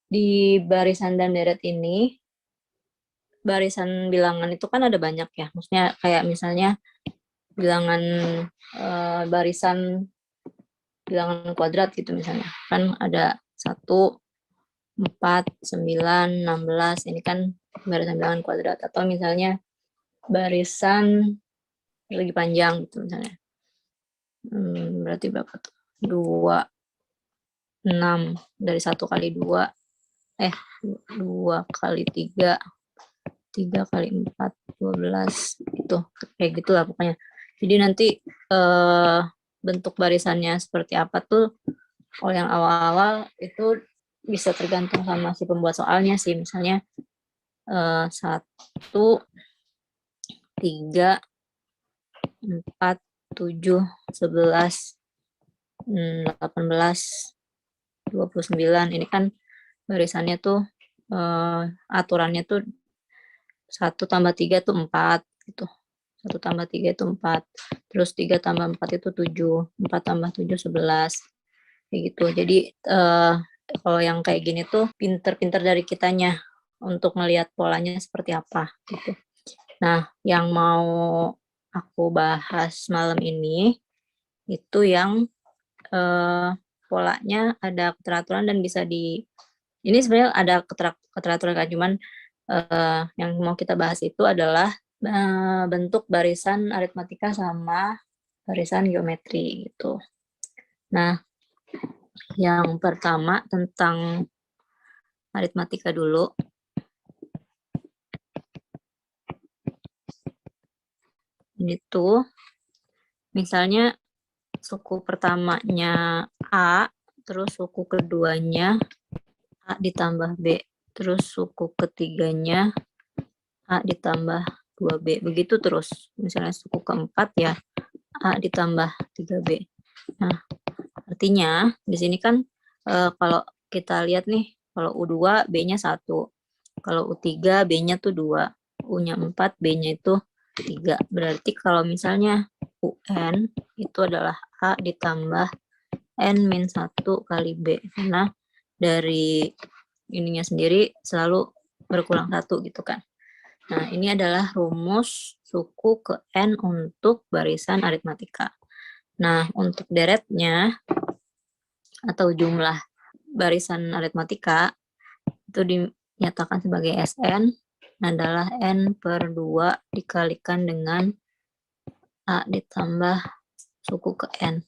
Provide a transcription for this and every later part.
di barisan dan deret ini, barisan bilangan itu kan ada banyak ya. Maksudnya kayak misalnya bilangan barisan bilangan kuadrat gitu misalnya. Kan ada 1, 4, 9, 16. Ini kan barisan bilangan kuadrat. Atau misalnya barisan lagi panjang gitu misalnya. Berarti berapa tuh? 2, 6. Dari 1 kali 2. 2 kali 3. 3 kali 4, 12. Itu kayak gitulah pokoknya. Jadi nanti bentuk barisannya seperti apa tuh, kalau yang awal-awal itu bisa tergantung sama si pembuat soalnya sih. Misalnya 1, 3, 4, 7, 11, 18, 29. Ini kan barisannya tuh aturannya tuh 1 tambah 3 tuh 4 gitu. 1 tambah 3 itu 4. Terus 3 tambah 4 itu 7. 4 tambah 7, 11. Kayak gitu. Jadi kalau yang kayak gini tuh pinter-pinter dari kitanya untuk ngelihat polanya seperti apa gitu. Nah, yang mau aku bahas malam ini itu yang polanya ada keteraturan dan bisa ini sebenarnya ada keteraturan kan, cuman yang mau kita bahas itu adalah bentuk barisan aritmatika sama barisan geometri gitu. Nah, yang pertama tentang aritmatika dulu. Ini tuh misalnya suku pertamanya A, terus suku keduanya A ditambah B, terus suku ketiganya A ditambah 2B. Begitu terus. Misalnya suku keempat ya A ditambah 3B. Nah, artinya di sini kan kalau kita lihat nih, kalau U2 B-nya 1. Kalau U3 B-nya tuh 2. U-nya 4, B-nya itu 3. Berarti kalau misalnya UN itu adalah A ditambah N-1 kali B. Karena dari ininya sendiri selalu berkurang 1 gitu kan. Nah, ini adalah rumus suku ke N untuk barisan aritmatika. Nah, untuk deretnya atau jumlah barisan aritmatika itu dinyatakan sebagai Sn adalah N per 2 dikalikan dengan A ditambah suku ke N.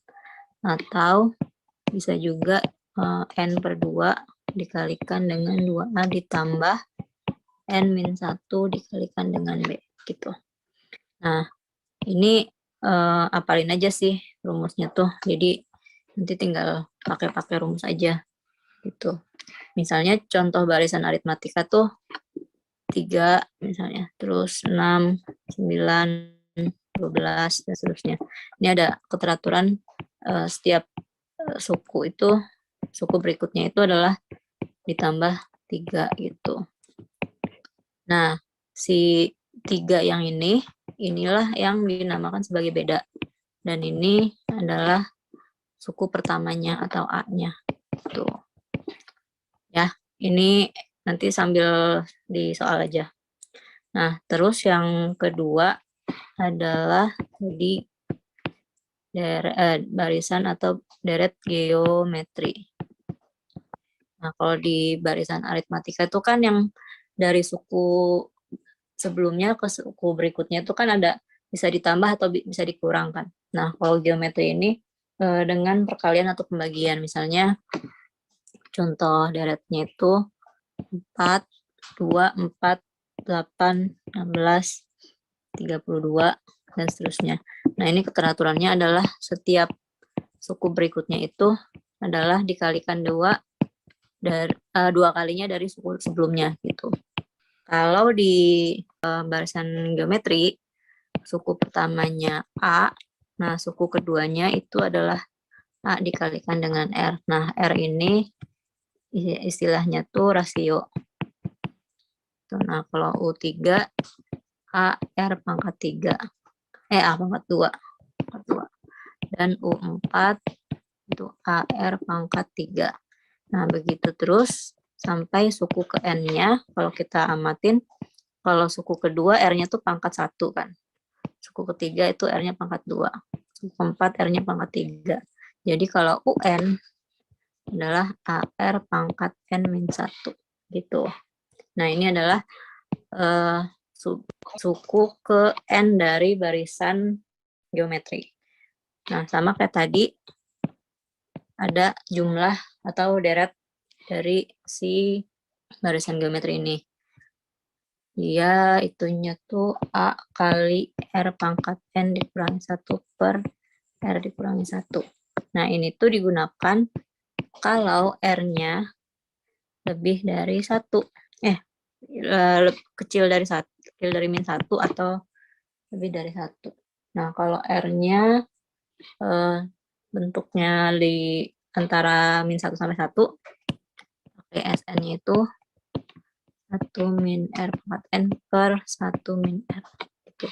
Atau bisa juga N per 2 dikalikan dengan 2A ditambah N-1 dikalikan dengan B. Gitu. Nah, ini apalin aja sih rumusnya tuh. Jadi nanti tinggal pakai rumus aja gitu. Misalnya contoh barisan aritmatika tuh 3 misalnya, terus 6, 9, 12 dan seterusnya. Ini ada keteraturan setiap suku itu, suku berikutnya itu adalah ditambah 3 gitu. Nah, si 3 yang inilah yang dinamakan sebagai beda. Dan ini adalah suku pertamanya atau A-nya. Tuh. Ya, ini nanti sambil di soal aja. Nah, terus yang kedua adalah di barisan atau deret geometri. Nah, kalau di barisan aritmatika itu kan yang dari suku sebelumnya ke suku berikutnya itu kan ada bisa ditambah atau bisa dikurangkan. Nah, kalau geometri ini dengan perkalian atau pembagian. Misalnya contoh deretnya itu 4, 2, 4, 8, 16, 32, dan seterusnya. Nah, ini keteraturannya adalah setiap suku berikutnya itu adalah dikalikan 2 kalinya dari suku sebelumnya gitu. Kalau di barisan geometri, suku pertamanya A, nah suku keduanya itu adalah A dikalikan dengan R. Nah, R ini istilahnya tuh rasio. Nah, kalau U3, A R pangkat 3. A pangkat 2. Dan U4 itu AR pangkat 3. Nah, begitu terus sampai suku ke N-nya. Kalau kita amatin, kalau suku kedua R-nya tuh pangkat 1 kan. Suku ketiga itu R-nya pangkat 2. Suku keempat R-nya pangkat 3. Jadi kalau UN adalah AR pangkat N-1 gitu. Nah, ini adalah suku ke N dari barisan geometri. Nah, sama kayak tadi, ada jumlah atau deret dari si barisan geometri ini. Dia itunya tuh A kali R pangkat N dikurangi 1 per R dikurangi 1. Nah, ini tuh digunakan kalau R-nya lebih dari 1. Kecil dari min 1 atau lebih dari 1. Nah, kalau R-nya bentuknya di antara min 1 sampai 1, pakai SN-nya itu 1 min R pangkat N per 1 min R. Gitu.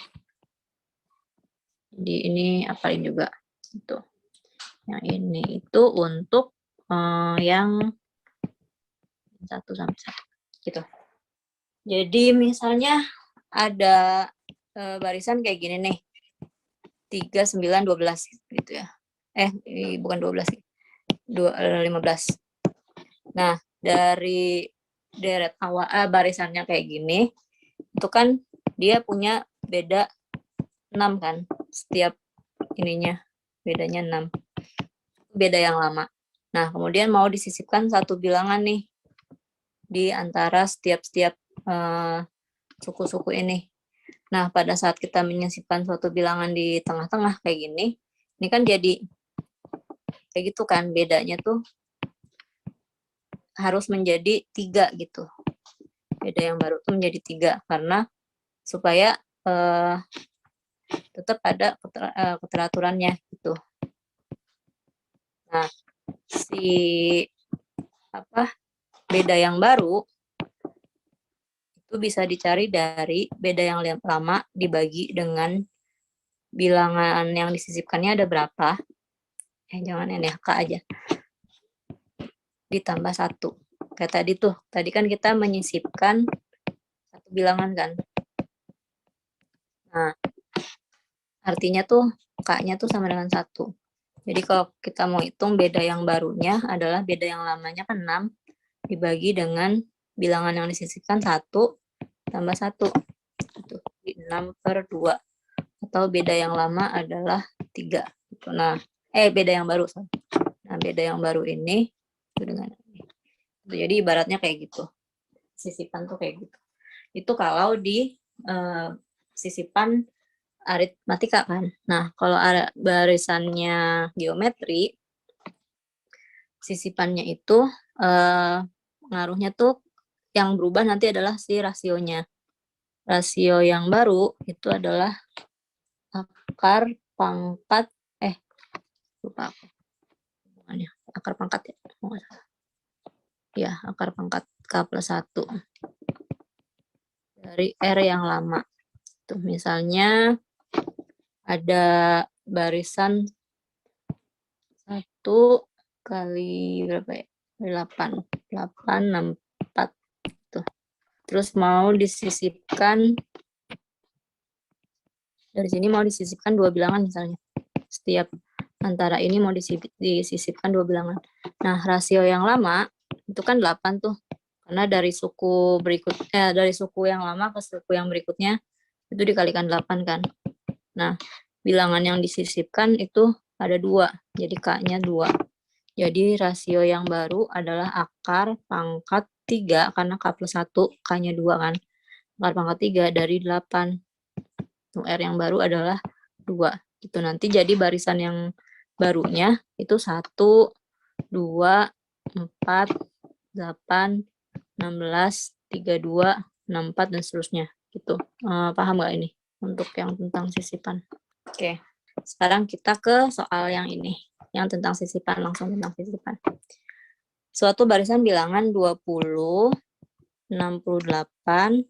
Jadi ini apalin juga. Gitu. Yang ini itu untuk yang 1 sampai 1. Gitu. Jadi misalnya ada barisan kayak gini nih. 3, 9, 12 gitu ya. Bukan 12 sih. 15. Nah, dari deret awal barisannya kayak gini, itu kan dia punya beda 6 kan. Setiap ininya bedanya 6. Beda yang lama. Nah, kemudian mau disisipkan satu bilangan nih di antara setiap suku-suku ini. Nah, pada saat kita menyisipkan suatu bilangan di tengah-tengah kayak gini, ini kan jadi kayak gitu kan, bedanya tuh harus menjadi 3 gitu. Beda yang baru tuh menjadi 3 karena supaya tetap ada keteraturannya gitu. Nah, si beda yang baru itu bisa dicari dari beda yang lama dibagi dengan bilangan yang disisipkannya ada berapa. Jangan NH aja. Ditambah 1. Kayak tadi tuh. Tadi kan kita menyisipkan satu bilangan kan. Nah, artinya tuh K-nya tuh sama dengan 1. Jadi kalau kita mau hitung beda yang barunya adalah beda yang lamanya kan 6 dibagi dengan bilangan yang disisipkan 1 tambah 1. Itu 6 per 2. Atau beda yang lama adalah 3. Nah, beda yang baru. Nah, beda yang baru ini itu dengan ini. Jadi ibaratnya kayak gitu. Sisipan tuh kayak gitu. Itu kalau di sisipan aritmatika kan. Nah, kalau ada barisannya geometri, sisipannya itu pengaruhnya tuh yang berubah nanti adalah si rasionya. Rasio yang baru itu adalah akar pangkat lupa aku. Akar pangkat ya. Ya, akar pangkat K plus 1 dari R yang lama. Tuh, misalnya ada barisan 1 kali berapa ya? 8, 6, 4. Tuh. Terus mau disisipkan, dari sini mau disisipkan 2 bilangan misalnya. Setiap antara ini mau disisipkan 2 bilangan. Nah, rasio yang lama itu kan 8 tuh. Karena dari suku dari suku yang lama ke suku yang berikutnya itu dikalikan 8 kan. Nah, bilangan yang disisipkan itu ada 2. Jadi K-nya 2. Jadi rasio yang baru adalah akar pangkat 3 karena K plus 1, K-nya 2 kan. Akar pangkat 3 dari 8. R yang baru adalah 2. Gitu nanti jadi barisan yang barunya itu 1, 2, 4, 8, 16, 32, 64 dan seterusnya gitu. Paham nggak ini untuk yang tentang sisipan? Oke. Sekarang kita ke soal yang ini, yang tentang sisipan, langsung tentang sisipan. Suatu barisan bilangan 20, 68,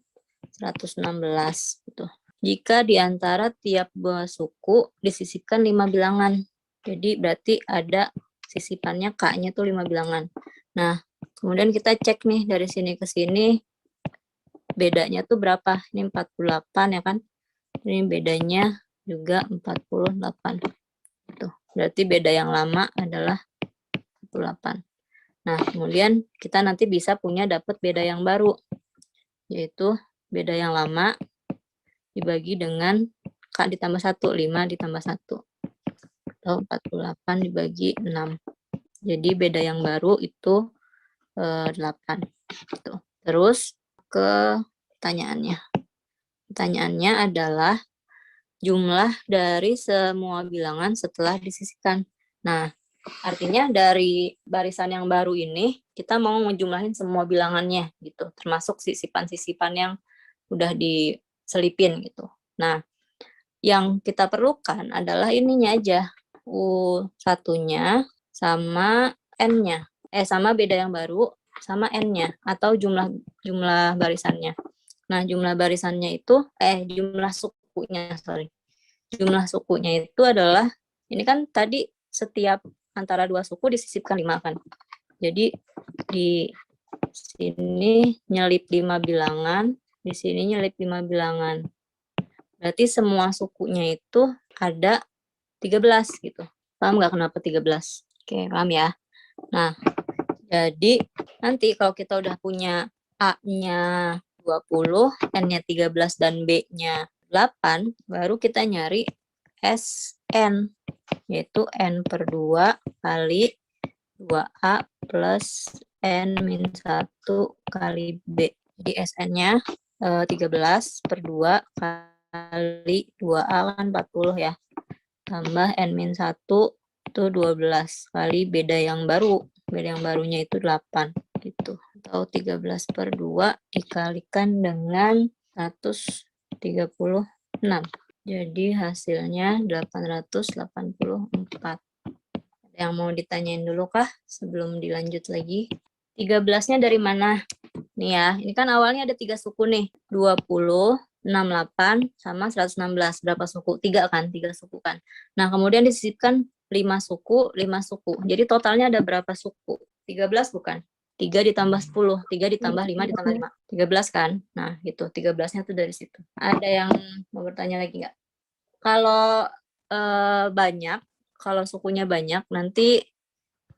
116 gitu. Jika di antara tiap buah suku disisipkan 5 bilangan. Jadi berarti ada sisipannya K-nya tuh 5 bilangan. Nah, Kemudian kita cek nih dari sini ke sini, bedanya tuh berapa? Ini 48 ya kan? Ini bedanya juga 48. Tuh, berarti beda yang lama adalah 48. Nah, kemudian kita nanti bisa punya dapat beda yang baru, yaitu beda yang lama dibagi dengan K ditambah 1, 5 ditambah 1. Atau 48 dibagi 6. Jadi beda yang baru itu 8. Tuh. Terus ke pertanyaannya. Pertanyaannya adalah jumlah dari semua bilangan setelah disisihkan. Nah, artinya dari barisan yang baru ini, kita mau menjumlahin semua bilangannya gitu, termasuk sisipan-sisipan yang udah diselipin gitu. Nah, yang kita perlukan adalah ininya aja, U1-nya sama N-nya. Sama beda yang baru sama N-nya atau jumlah barisannya. Nah, jumlah barisannya itu jumlah sukunya, sorry. Jumlah sukunya itu adalah, ini kan tadi setiap antara dua suku disisipkan 5 kan. Jadi di sini nyelip 5 bilangan, di sini nyelip 5 bilangan. Berarti semua sukunya itu ada 13 gitu. Paham nggak kenapa 13? Oke, paham ya? Nah, jadi nanti kalau kita udah punya A-nya 20, N-nya 13, dan B-nya 8, baru kita nyari SN, yaitu N per 2 kali 2A plus N-1 kali B. Jadi SN-nya 13 per 2 kali 2A kan 40 ya. Tambah N-1 itu 12 kali beda yang baru. Beda yang barunya itu 8 gitu. Atau 13 per 2 dikalikan dengan 136. Jadi hasilnya 884. Ada yang mau ditanyain dulu kah sebelum dilanjut lagi? 13-nya dari mana? Nih ya, ini kan awalnya ada 3 suku nih. 20, 68, sama 116. Berapa suku? 3 kan? 3 suku kan. Nah, kemudian disisipkan 5 suku, 5 suku. Jadi totalnya ada berapa suku? 13 bukan? 3 ditambah 10, 3 ditambah 5 ditambah 5. 13 kan? Nah, itu 13-nya tuh dari situ. Ada yang mau bertanya lagi nggak? Kalau banyak, kalau sukunya banyak, nanti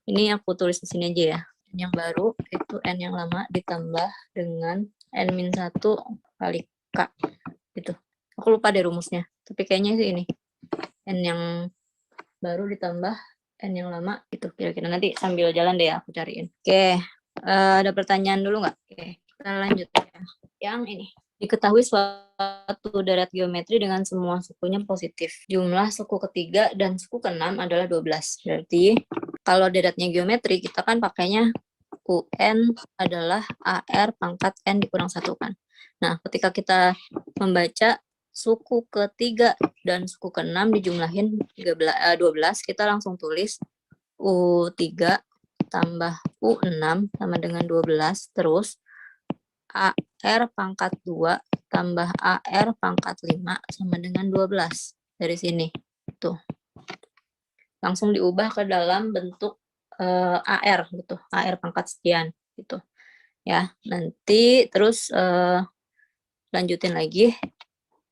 ini aku tulis di sini aja ya. N yang baru itu N yang lama ditambah dengan N-1 kali K. Gitu. Aku lupa deh rumusnya, tapi kayaknya sih ini. N yang baru ditambah N yang lama, gitu kira-kira. Nanti sambil jalan deh aku cariin. Oke, ada pertanyaan dulu nggak? Oke, kita lanjut ya. Yang ini. Diketahui suatu deret geometri dengan semua sukunya positif. Jumlah suku ketiga dan suku keenam adalah 12. Berarti kalau deretnya geometri, kita kan pakainya UN adalah AR pangkat N dikurang 1 kan. Nah, ketika kita membaca suku ketiga dan suku keenam dijumlahin 12, kita langsung tulis U3 tambah U6 sama dengan 12, terus AR pangkat 2 tambah AR pangkat 5 sama dengan 12. Dari sini. Tuh. Langsung diubah ke dalam bentuk AR gitu. AR pangkat sekian gitu. Ya, nanti terus lanjutin lagi.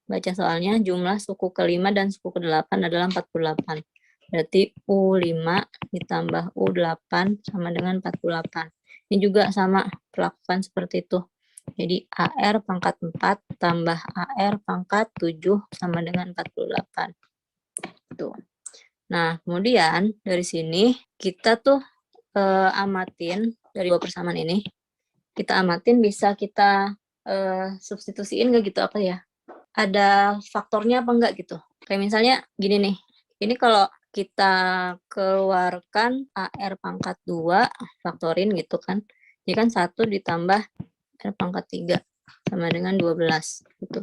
Baca soalnya, jumlah suku kelima dan suku ke-8 adalah 48. Berarti U5 ditambah U8 sama dengan 48. Ini juga sama, perlakukan seperti itu. Jadi AR pangkat 4 tambah AR pangkat 7 sama dengan 48. Tuh. Nah, kemudian dari sini kita tuh amatin dari dua persamaan ini. Kita amatin bisa kita substitusiin nggak gitu apa ya? Ada faktornya apa enggak gitu. Kayak misalnya gini nih. Ini kalau kita keluarkan AR pangkat 2 faktorin gitu kan. Jadi kan 1 ditambah R pangkat 3 sama dengan 12 gitu.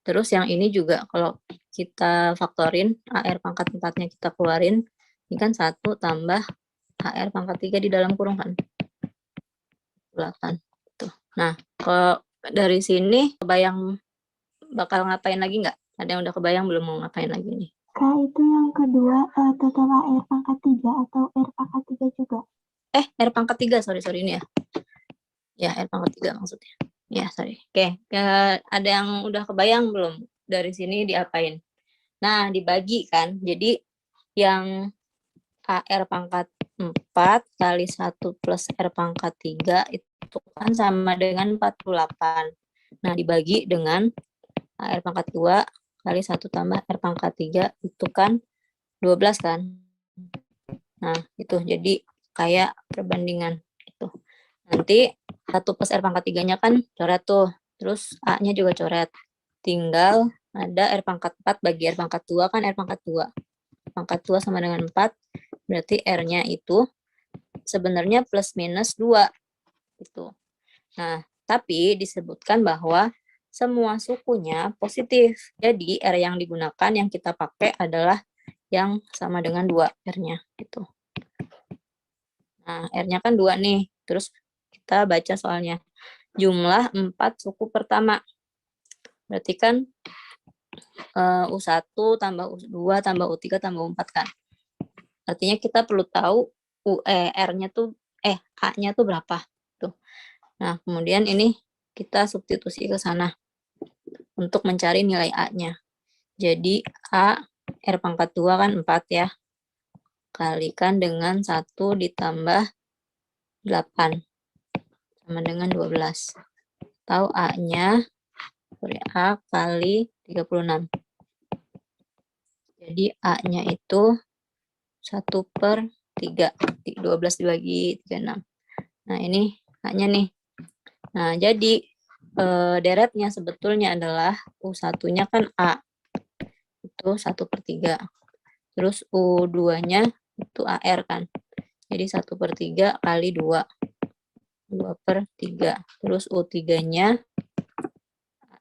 Terus yang ini juga kalau kita faktorin AR pangkat 4-nya kita keluarin, ini kan 1 tambah AR pangkat 3 di dalam kurung kan. 8. Tuh. Nah, kalau dari sini kebayang bakal ngapain lagi nggak? Ada yang udah kebayang belum mau ngapain lagi nih? Kak, itu yang kedua total AR pangkat 3 atau R pangkat 3 juga? R pangkat 3, sorry ini ya. Ya, R pangkat 3 maksudnya. Ya, sorry. Oke, ada yang udah kebayang belum? Dari sini diapain? Nah, dibagi kan. Jadi, yang AR pangkat 4 kali 1 plus R pangkat 3 itu kan sama dengan 48. Nah, dibagi dengan AR pangkat 2 kali 1 tambah R pangkat 3 itu kan 12 kan. Nah, itu jadi kayak perbandingan gitu. Nanti 1 plus R pangkat 3-nya kan coret tuh. Terus A-nya juga coret. Tinggal ada R pangkat 4 bagi R pangkat 2 kan R pangkat 2. Pangkat 2 sama dengan 4, berarti R-nya itu sebenarnya plus minus 2. Gitu. Nah, tapi disebutkan bahwa semua sukunya positif. Jadi R yang digunakan yang kita pakai adalah yang sama dengan 2 R-nya. Gitu. Nah, R-nya kan 2 nih. Terus kita baca soalnya. Jumlah 4 suku pertama. Berarti kan U1 tambah U2 tambah U3 tambah U4 kan. Artinya kita perlu tahu R-nya tuh A-nya tuh berapa. Tuh. Nah, kemudian ini kita substitusi ke sana untuk mencari nilai A-nya. Jadi A R pangkat 2 kan 4 ya. Kalikan dengan 1 ditambah 8 sama dengan 12. Tahu A-nya A kali 36. Jadi A-nya itu 1/3. 12 dibagi 36. Nah, ini A-nya nih. Nah, jadi deretnya sebetulnya adalah U1-nya kan A. Itu 1/3. Terus U2-nya itu AR kan. Jadi 1/3 kali 2. 2/3. Terus U3-nya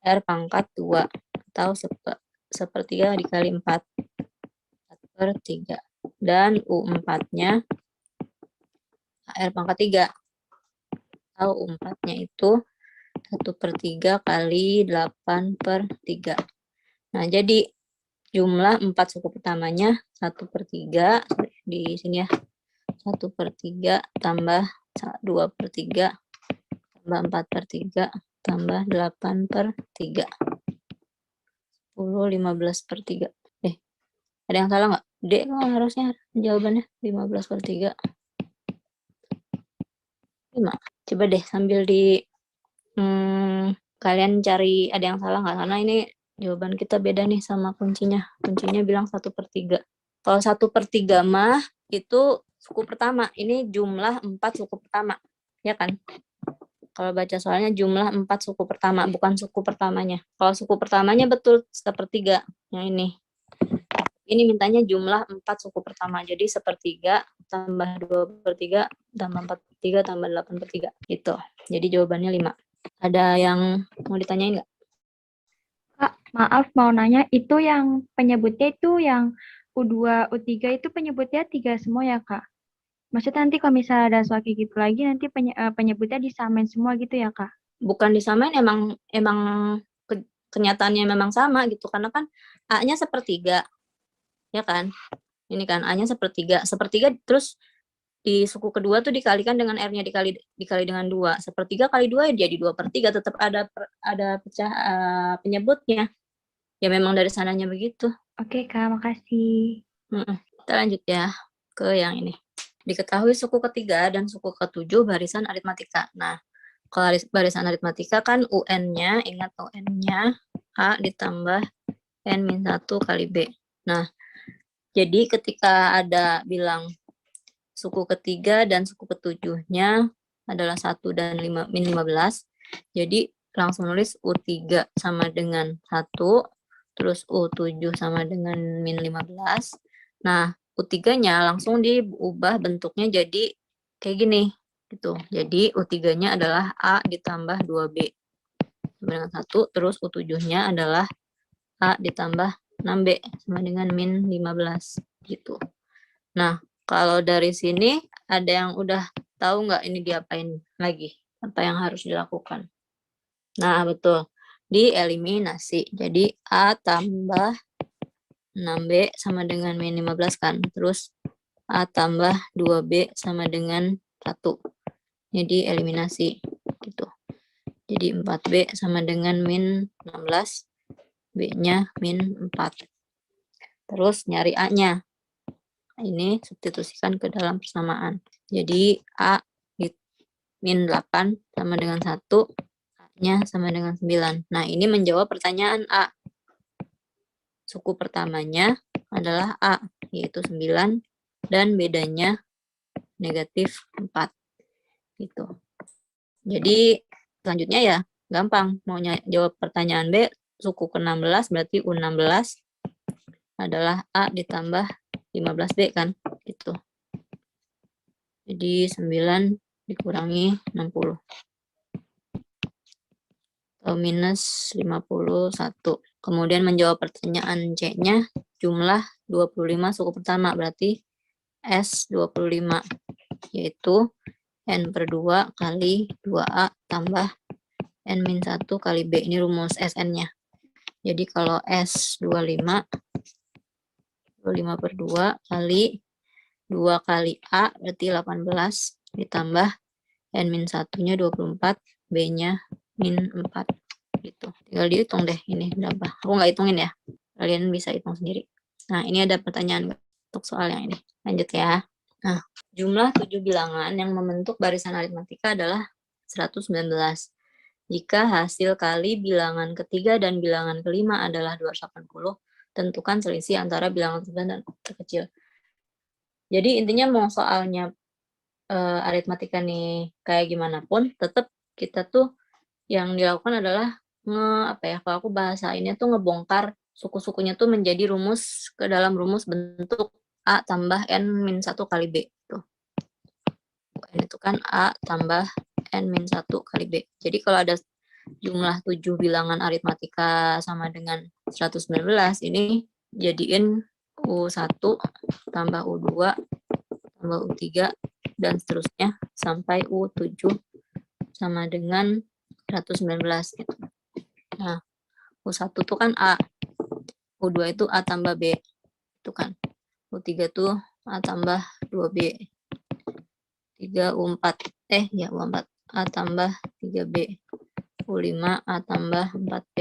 R pangkat 2. Atau 1/3 dikali 4. 4/3. Dan U4-nya R pangkat 3. Atau U4-nya itu 1/3 kali 8/3. Nah, jadi jumlah 4 suku pertamanya 1/3 di sini ya. 1/3 tambah 2/3 tambah 4/3 tambah 8/3. 10, 15/3. Ada yang salah nggak? D kan harusnya jawabannya 15/3. 5. Coba deh sambil di kalian cari ada yang salah nggak? Karena ini jawaban kita beda nih sama kuncinya. Kuncinya bilang 1/3. Kalau 1/3 mah itu suku pertama. Ini jumlah 4 suku pertama. Ya kan? Kalau baca soalnya jumlah 4 suku pertama, bukan suku pertamanya. Kalau suku pertamanya betul 1/3. Yang ini. Ini mintanya jumlah 4 suku pertama. Jadi 1/3 tambah 2/3 tambah 4/3 tambah 8/3. Gitu. Jadi jawabannya 5. Ada yang mau ditanyain nggak? Kak, maaf mau nanya, itu yang penyebutnya itu yang U2, U3 itu penyebutnya 3 semua ya, Kak? Maksudnya nanti kalau misalnya ada soal kayak gitu lagi, nanti penyebutnya disamain semua gitu ya, Kak? Bukan disamain, emang kenyataannya memang sama gitu. Karena kan A-nya 1/3. Ya kan? Ini kan A-nya 1/3. 1/3 terus di suku kedua tuh dikalikan dengan R-nya dikali dengan 2. 1/3 kali 2 ya jadi 2/3, tetap ada penyebutnya. Ya memang dari sananya begitu. Oke, Kak, makasih. Kita lanjut ya ke yang ini. Diketahui suku ketiga dan suku ketujuh barisan aritmatika. Nah, kalau barisan aritmatika kan UN-nya, ingat UN-nya A ditambah N-1 kali B. Nah, jadi ketika ada bilang suku ketiga dan suku ketujuhnya adalah 1 dan min 15. Jadi langsung nulis U3 sama dengan 1, terus U7 sama dengan min 15. Nah, U3-nya langsung diubah bentuknya jadi kayak gini. Gitu. Jadi U3-nya adalah A ditambah 2B. Sama dengan 1, terus U7-nya adalah A ditambah 6B sama dengan min 15. Gitu. Nah, kalau dari sini ada yang udah tahu nggak ini diapain lagi? Apa yang harus dilakukan? Nah, betul. Dieliminasi. Jadi A tambah 6B sama dengan min 15 kan. Terus A tambah 2B sama dengan 1. Jadi eliminasi. Gitu. Jadi 4B sama dengan min 16. B-nya min 4. Terus nyari A-nya. Ini substitusikan ke dalam persamaan. Jadi A min 8 sama dengan 1. A-nya sama dengan 9. Nah, ini menjawab pertanyaan A. Suku pertamanya adalah A, yaitu 9. Dan bedanya negatif 4. Gitu. Jadi, selanjutnya ya gampang. Mau jawab pertanyaan B, suku ke-16 berarti U16 adalah A ditambah 15B kan, gitu. Jadi 9 dikurangi 60. Atau minus 51. Kemudian menjawab pertanyaan C-nya, jumlah 25 suku pertama, berarti S25, yaitu N/2 kali 2A tambah N-1 kali B. Ini rumus SN-nya. Jadi kalau S25, 25/2 kali 2 kali A berarti 18 ditambah N-1-nya 24, B-nya min 4. Gitu. Tinggal dihitung deh ini berapa. Aku nggak hitungin ya. Kalian bisa hitung sendiri. Nah, ini ada pertanyaan untuk soal yang ini. Lanjut ya. Nah, jumlah 7 bilangan yang membentuk barisan aritmatika adalah 119. Jika hasil kali bilangan ketiga dan bilangan kelima adalah 280, tentukan selisih antara bilangan terbesar dan terkecil. Jadi intinya mau soalnya aritmatika nih kayak gimana pun, tetap kita tuh yang dilakukan adalah kalau aku bahasainnya tuh ngebongkar suku-sukunya tuh menjadi rumus ke dalam rumus bentuk A tambah N-1 kali B. Tuh. N itu kan A tambah N-1 kali B. Jadi kalau ada jumlah 7 bilangan aritmatika sama dengan 119, ini jadiin U1 tambah U2 tambah U3 dan seterusnya sampai U7 sama dengan 119 gitu. Nah, U1 tuh kan A, U2 itu A tambah B, itu kan. U3 tuh A tambah 2B, 3 U4, U4, A tambah 3B, U5 A tambah 4B,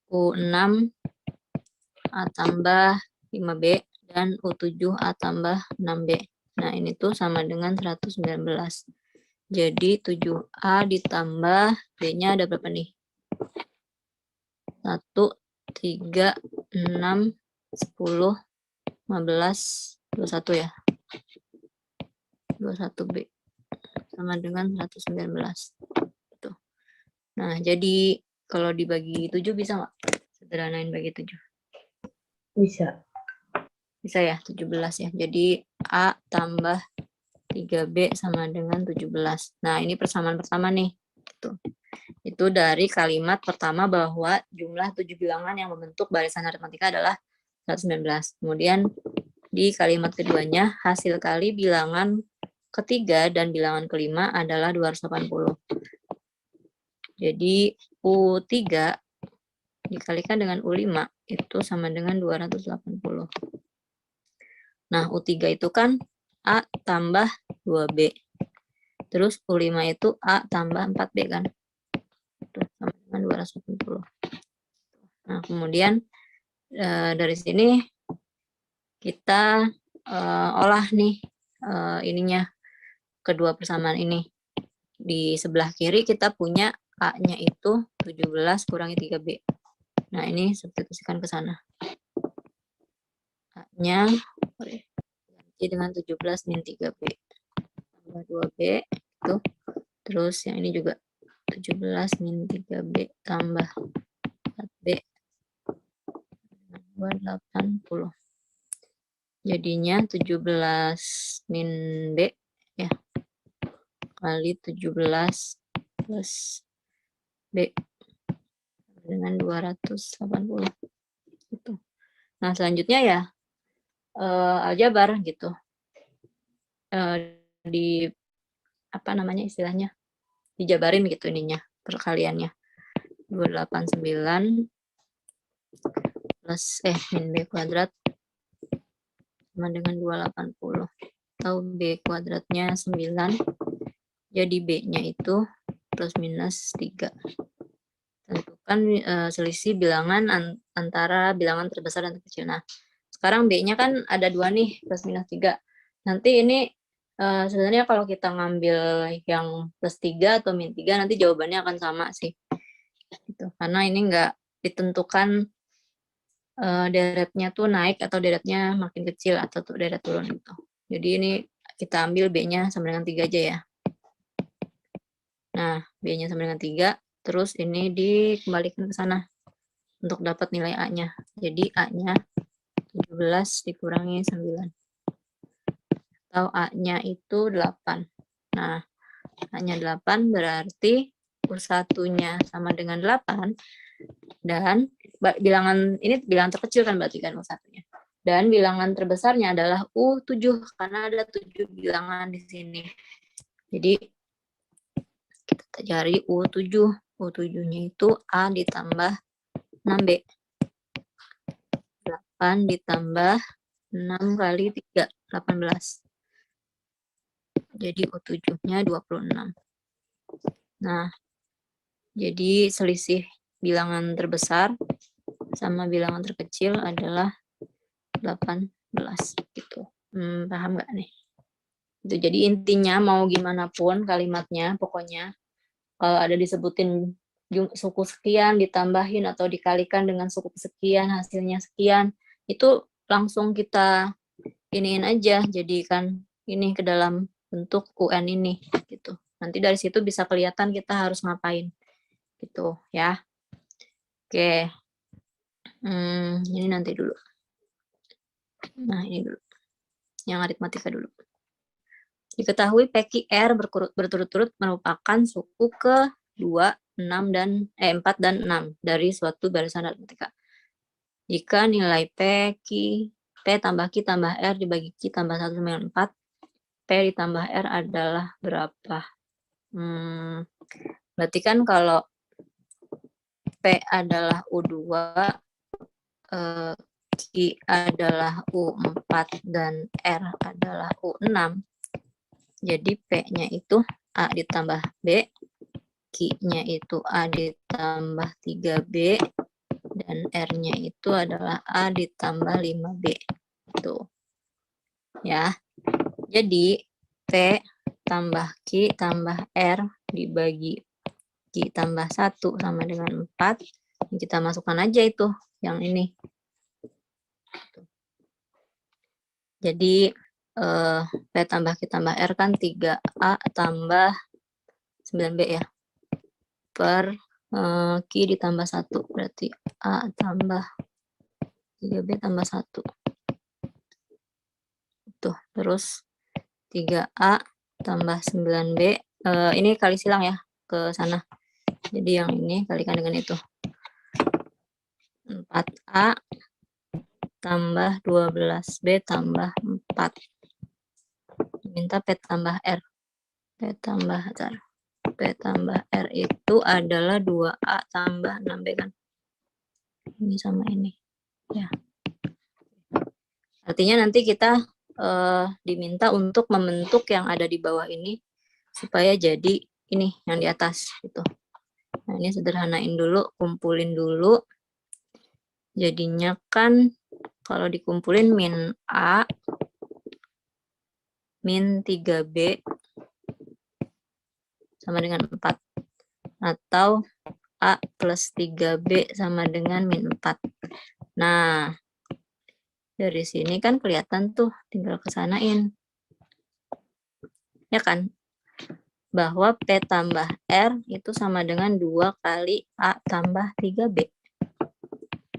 U6 A tambah 5B, dan U7 A tambah 6B. Nah, ini tuh sama dengan 119. Jadi 7A ditambah B-nya ada berapa nih? 1, 3, 6, 10, 15, 21 ya. 21B sama dengan 119. Tuh. Nah, jadi kalau dibagi 7 bisa nggak? Sederhanain bagi 7. Bisa. Bisa ya, 17 ya. Jadi A tambah 3B sama dengan 17. Nah, ini persamaan pertama nih. Gitu. Itu dari kalimat pertama bahwa jumlah 7 bilangan yang membentuk barisan aritmatika adalah 119. Kemudian di kalimat keduanya, hasil kali bilangan ketiga dan bilangan kelima adalah 280. Jadi U3 dikalikan dengan U5 itu sama dengan 280. Nah, U3 itu kan A tambah 2B. Terus U5 itu A tambah 4B kan. Itu sama dengan 280. Nah, kemudian dari sini kita olah nih ininya kedua persamaan ini. Di sebelah kiri kita punya A-nya itu 17 kurangi 3B. Nah, ini substitusikan ke sana. A-nya ganti dengan 17 min 3B. Tambah 2B itu. Terus yang ini juga 17 min 3B tambah 4B. 280. Jadinya 17 min B ya. Kali 17 plus B dengan 280 gitu. Nah, selanjutnya ya aljabar gitu. Di apa namanya istilahnya? Dijabarin gitu ininya, perkaliannya. 289 plus min B kuadrat sama dengan 280. Atau B kuadratnya 9. Jadi B-nya itu plus minus 3. Tentukan selisih bilangan antara bilangan terbesar dan terkecil. Nah, sekarang B-nya kan ada 2 nih, plus minus 3. Nanti ini sebenarnya kalau kita ngambil yang plus 3 atau min 3, nanti jawabannya akan sama sih. Gitu. Karena ini nggak ditentukan deretnya tuh naik atau deretnya makin kecil atau tuh deret turun gitu. Jadi ini kita ambil B-nya sama dengan 3 aja ya. Nah, B-nya sama dengan 3, terus ini dikembalikan ke sana untuk dapat nilai A-nya. Jadi A-nya 17 dikurangi 9. Atau A-nya itu 8. Nah, A-nya 8 berarti U1-nya sama dengan 8. Dan bilangan ini bilangan terkecil kan berarti kan U1-nya. Dan bilangan terbesarnya adalah U7 karena ada 7 bilangan di sini. Jadi kita cari U7. U7-nya itu A ditambah 6B. 8 ditambah 6 kali 3, 18. Jadi U7-nya 26. Nah, jadi selisih bilangan terbesar sama bilangan terkecil adalah 18 gitu. Paham nggak nih? Itu jadi intinya mau gimana pun kalimatnya, pokoknya kalau ada disebutin suku sekian ditambahin atau dikalikan dengan suku sekian hasilnya sekian, itu langsung kita iniin aja, jadikan ini ke dalam bentuk UN ini gitu. Nanti dari situ bisa kelihatan kita harus ngapain gitu ya. Oke. Ini nanti dulu. Nah, ini dulu. Yang aritmatika dulu. Diketahui PQR berturut-turut merupakan suku ke-2, 4 dan 6 dari suatu barisan aritmatika. Jika nilai P tambah Q tambah R dibagi Q tambah 1 sama dengan 4, P ditambah R adalah berapa? Berarti kan kalau P adalah U2, Q adalah U4, dan R adalah U6. Jadi P-nya itu A ditambah B, Q-nya itu A ditambah 3B, dan R-nya itu adalah A ditambah 5B. Itu. Ya. Jadi P tambah Q tambah R dibagi Q tambah 1 sama dengan 4. Kita masukkan aja itu yang ini. Jadi P tambah Q tambah R kan 3A tambah 9B ya. Per Q ditambah 1 berarti A tambah 3B tambah 1. Tuh, terus 3A tambah 9B. Ini kali silang ya ke sana. Jadi yang ini kalikan dengan itu. 4A tambah 12B tambah 4. Minta P tambah R. P tambah R itu adalah 2A tambah 6B kan. Ini sama ini. Ya. Artinya nanti kita diminta untuk membentuk yang ada di bawah ini supaya jadi ini yang di atas gitu. Nah, ini sederhanain dulu, kumpulin dulu. Jadinya kan kalau dikumpulin min A min 3B sama dengan 4. Atau A plus 3B sama dengan min 4. Nah, dari sini kan kelihatan tuh, tinggal kesanain. Ya kan? Bahwa P tambah R itu sama dengan 2 kali A tambah 3B.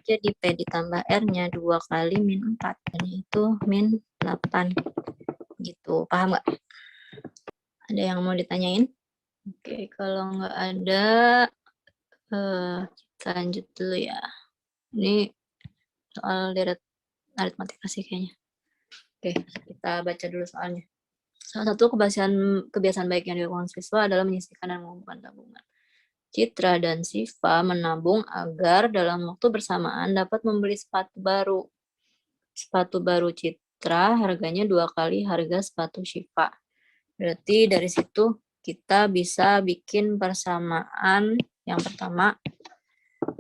Jadi P ditambah R-nya 2 kali min 4. Dan itu min 8. Gitu, paham nggak? Ada yang mau ditanyain? Oke, kalau nggak ada, kita lanjut dulu ya. Ini soal deret aritmatika sih kayaknya. Oke, kita baca dulu soalnya. Salah satu kebiasaan baik yang dilakukan siswa adalah menyisihkan dan mengumpulkan tabungan. Citra dan Siva menabung agar dalam waktu bersamaan dapat membeli sepatu baru. Sepatu baru Citra harganya 2 kali harga sepatu Siva. Berarti dari situ kita bisa bikin persamaan. Yang pertama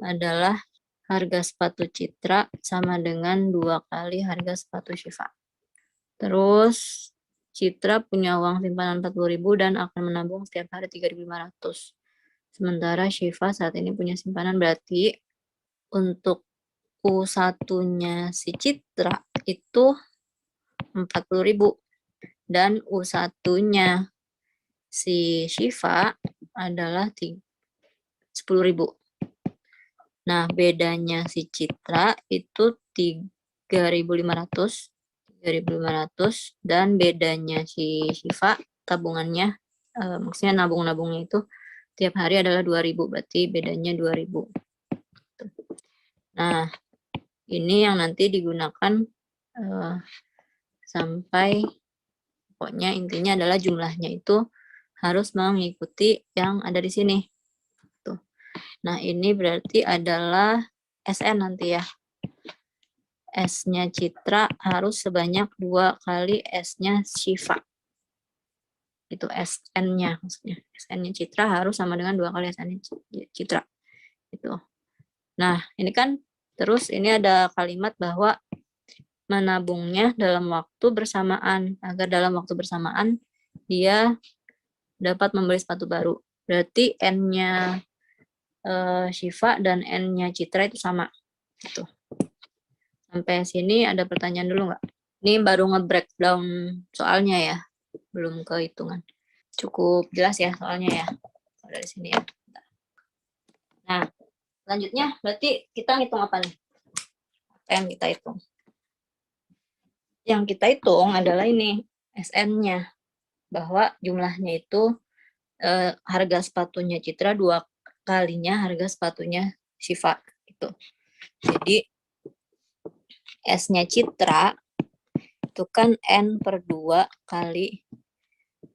adalah harga sepatu Citra sama dengan 2 kali harga sepatu Syifa. Terus Citra punya uang simpanan 40.000 dan akan menabung setiap hari 3.500. Sementara Syifa saat ini punya simpanan, berarti untuk U1-nya si Citra itu 40.000 dan U1-nya si Syifa adalah 10.000. Nah, bedanya si Citra itu 3.500 dan bedanya si Syifa tabungannya, maksudnya nabung-nabungnya itu tiap hari adalah 2.000, berarti bedanya 2.000. Nah, ini yang nanti digunakan sampai, pokoknya intinya adalah jumlahnya itu harus mengikuti yang ada di sini. Tuh. Nah, ini berarti adalah SN nanti ya. S-nya Citra harus sebanyak 2 kali S-nya Syifa. Itu SN-nya maksudnya. SN-nya Citra harus sama dengan 2 kali SN-nya Citra. Itu. Nah, ini kan terus ini ada kalimat bahwa menabungnya dalam waktu bersamaan. Agar dalam waktu bersamaan dia dapat membeli sepatu baru. Berarti N-nya Syifa dan N-nya Citra itu sama. Gitu. Sampai sini ada pertanyaan dulu nggak? Ini baru nge-breakdown soalnya ya, belum kehitungan. Cukup jelas ya soalnya ya, dari sini ya. Nah, selanjutnya berarti kita ngitung apa nih? Apa yang kita hitung? Yang kita hitung adalah ini, SN-nya. Bahwa jumlahnya itu harga sepatunya Citra 2 kalinya harga sepatunya Syifa. Gitu. Jadi, S-nya Citra itu kan N per 2 kali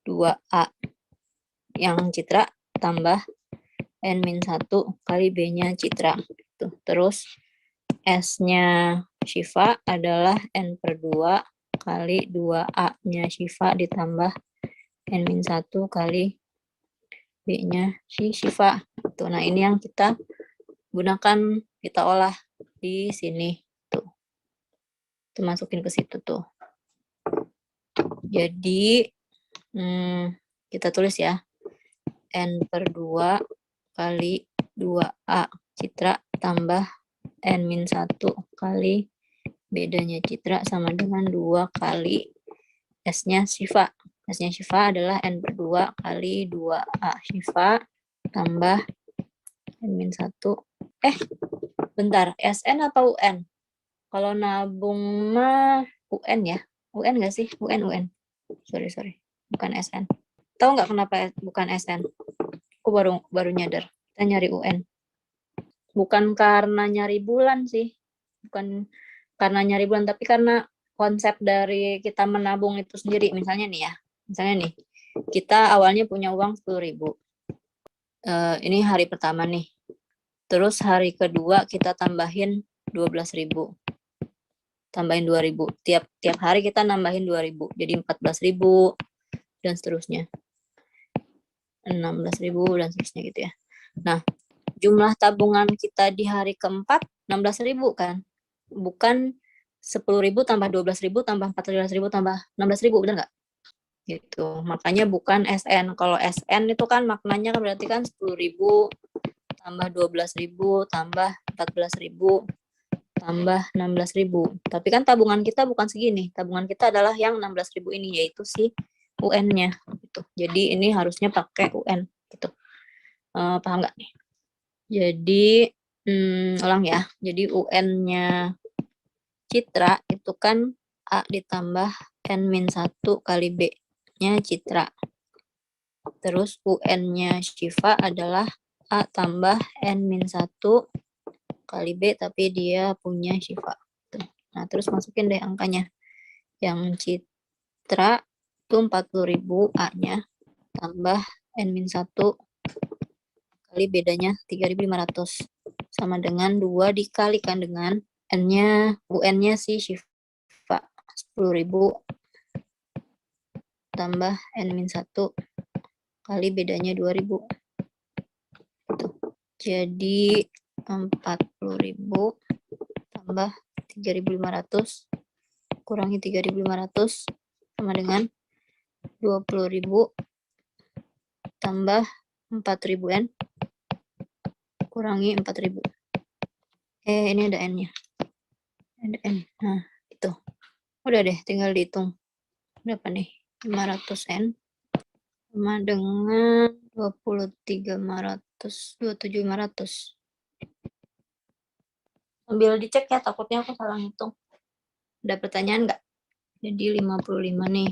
2A. Yang Citra tambah N-1 kali B-nya Citra. Tuh. Terus S-nya Syifa adalah N per 2 kali 2A-nya Syifa ditambah N-1 kali B-nya si Syifa. Tuh. Nah, ini yang kita gunakan, kita olah di sini. Itu masukin ke situ tuh. Jadi kita tulis ya, N per 2 kali 2A Citra tambah N-1 kali bedanya Citra sama dengan 2 kali S-nya Syifa. S-nya Syifa adalah N per 2 kali 2A Syifa tambah N-1. Bentar, SN apa UN? Kalau nabung mah UN ya? UN nggak sih? UN. Sorry. Bukan SN. Tahu nggak kenapa bukan SN? Aku baru nyadar. Kita nyari UN. Bukan karena nyari bulan sih. Bukan karena nyari bulan, tapi karena konsep dari kita menabung itu sendiri. Misalnya nih ya. Kita awalnya punya uang 10.000. Ini hari pertama nih. Terus hari kedua kita tambahin 12.000. Tambahin 2.000. Tiap hari kita nambahin 2.000. Jadi 14.000 dan seterusnya. 16.000 dan seterusnya gitu ya. Nah, jumlah tabungan kita di hari keempat 16.000 kan? Bukan 10.000 tambah 12.000 tambah 14.000 tambah 16.000, benar nggak? Gitu. Makanya bukan SN. Kalau SN itu kan maknanya kan berarti kan 10.000 tambah 12.000 tambah 14.000 tambah 16.000. Tapi kan tabungan kita bukan segini. Tabungan kita adalah yang 16.000 ini, yaitu si UN-nya. Gitu. Jadi ini harusnya pakai UN. Gitu. Paham nggak nih? Jadi, ulang ya. Jadi UN-nya Citra itu kan A ditambah N-1 kali B-nya Citra. Terus UN-nya Syifa adalah A tambah N-1 kali B, tapi dia punya Syifa. Nah, terus masukin deh angkanya. Yang Citra itu 40.000 A-nya tambah N-1 kali bedanya 3.500 sama dengan 2 dikalikan dengan N-nya, UN-nya si Syifa 10.000 tambah N-1 kali bedanya 2000. Gitu. Jadi 40.000 tambah 3.500 kurangi 3.500 sama dengan 20.000 tambah 4.000 N kurangi 4.000. Ini ada N-nya. Ada N. Nah, itu. Udah deh, tinggal dihitung. Berapa nih? 500 N sama dengan 27.500. Sambil dicek ya, takutnya aku salah hitung. Ada pertanyaan nggak? Jadi 55 nih.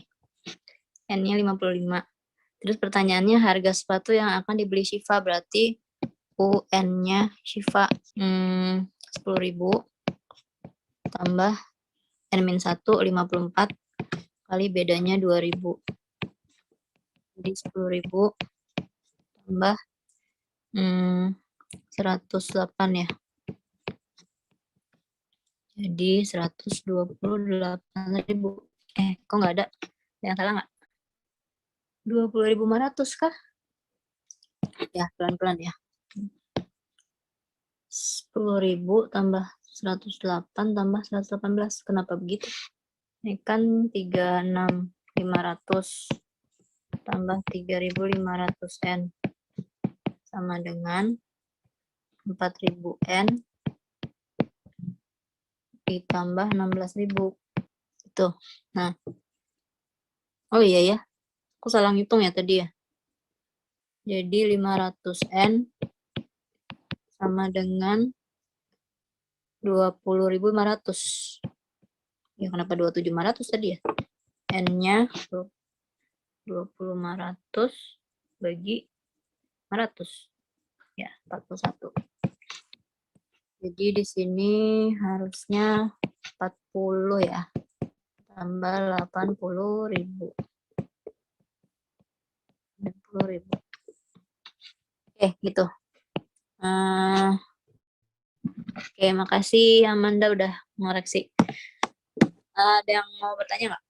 N-nya 55. Terus pertanyaannya harga sepatu yang akan dibeli Syifa, berarti UN-nya Syifa 10.000 tambah N-1 54 kali bedanya 2.000. Jadi 10.000 tambah 108 ya. Jadi 128.000. Kok nggak ada? Yang salah nggak? 20.500 kah? Ya, pelan-pelan ya. 10.000 tambah 108 tambah 118. Kenapa begitu? Ini kan 36.500 tambah 3.500 N sama dengan 4.000 N ditambah 16.000. Itu. Nah. Oh iya ya. Aku salah ngitung ya tadi ya. Jadi 500 N sama dengan 20.500. Ya kenapa 27.500 tadi ya? N-nya 20.500 bagi 500. Ya, 41. Jadi di sini harusnya 40 ya. Tambah 80.000. 80.000. Oke, gitu. Oke, makasih Amanda udah ngoreksi. Ada yang mau bertanya nggak?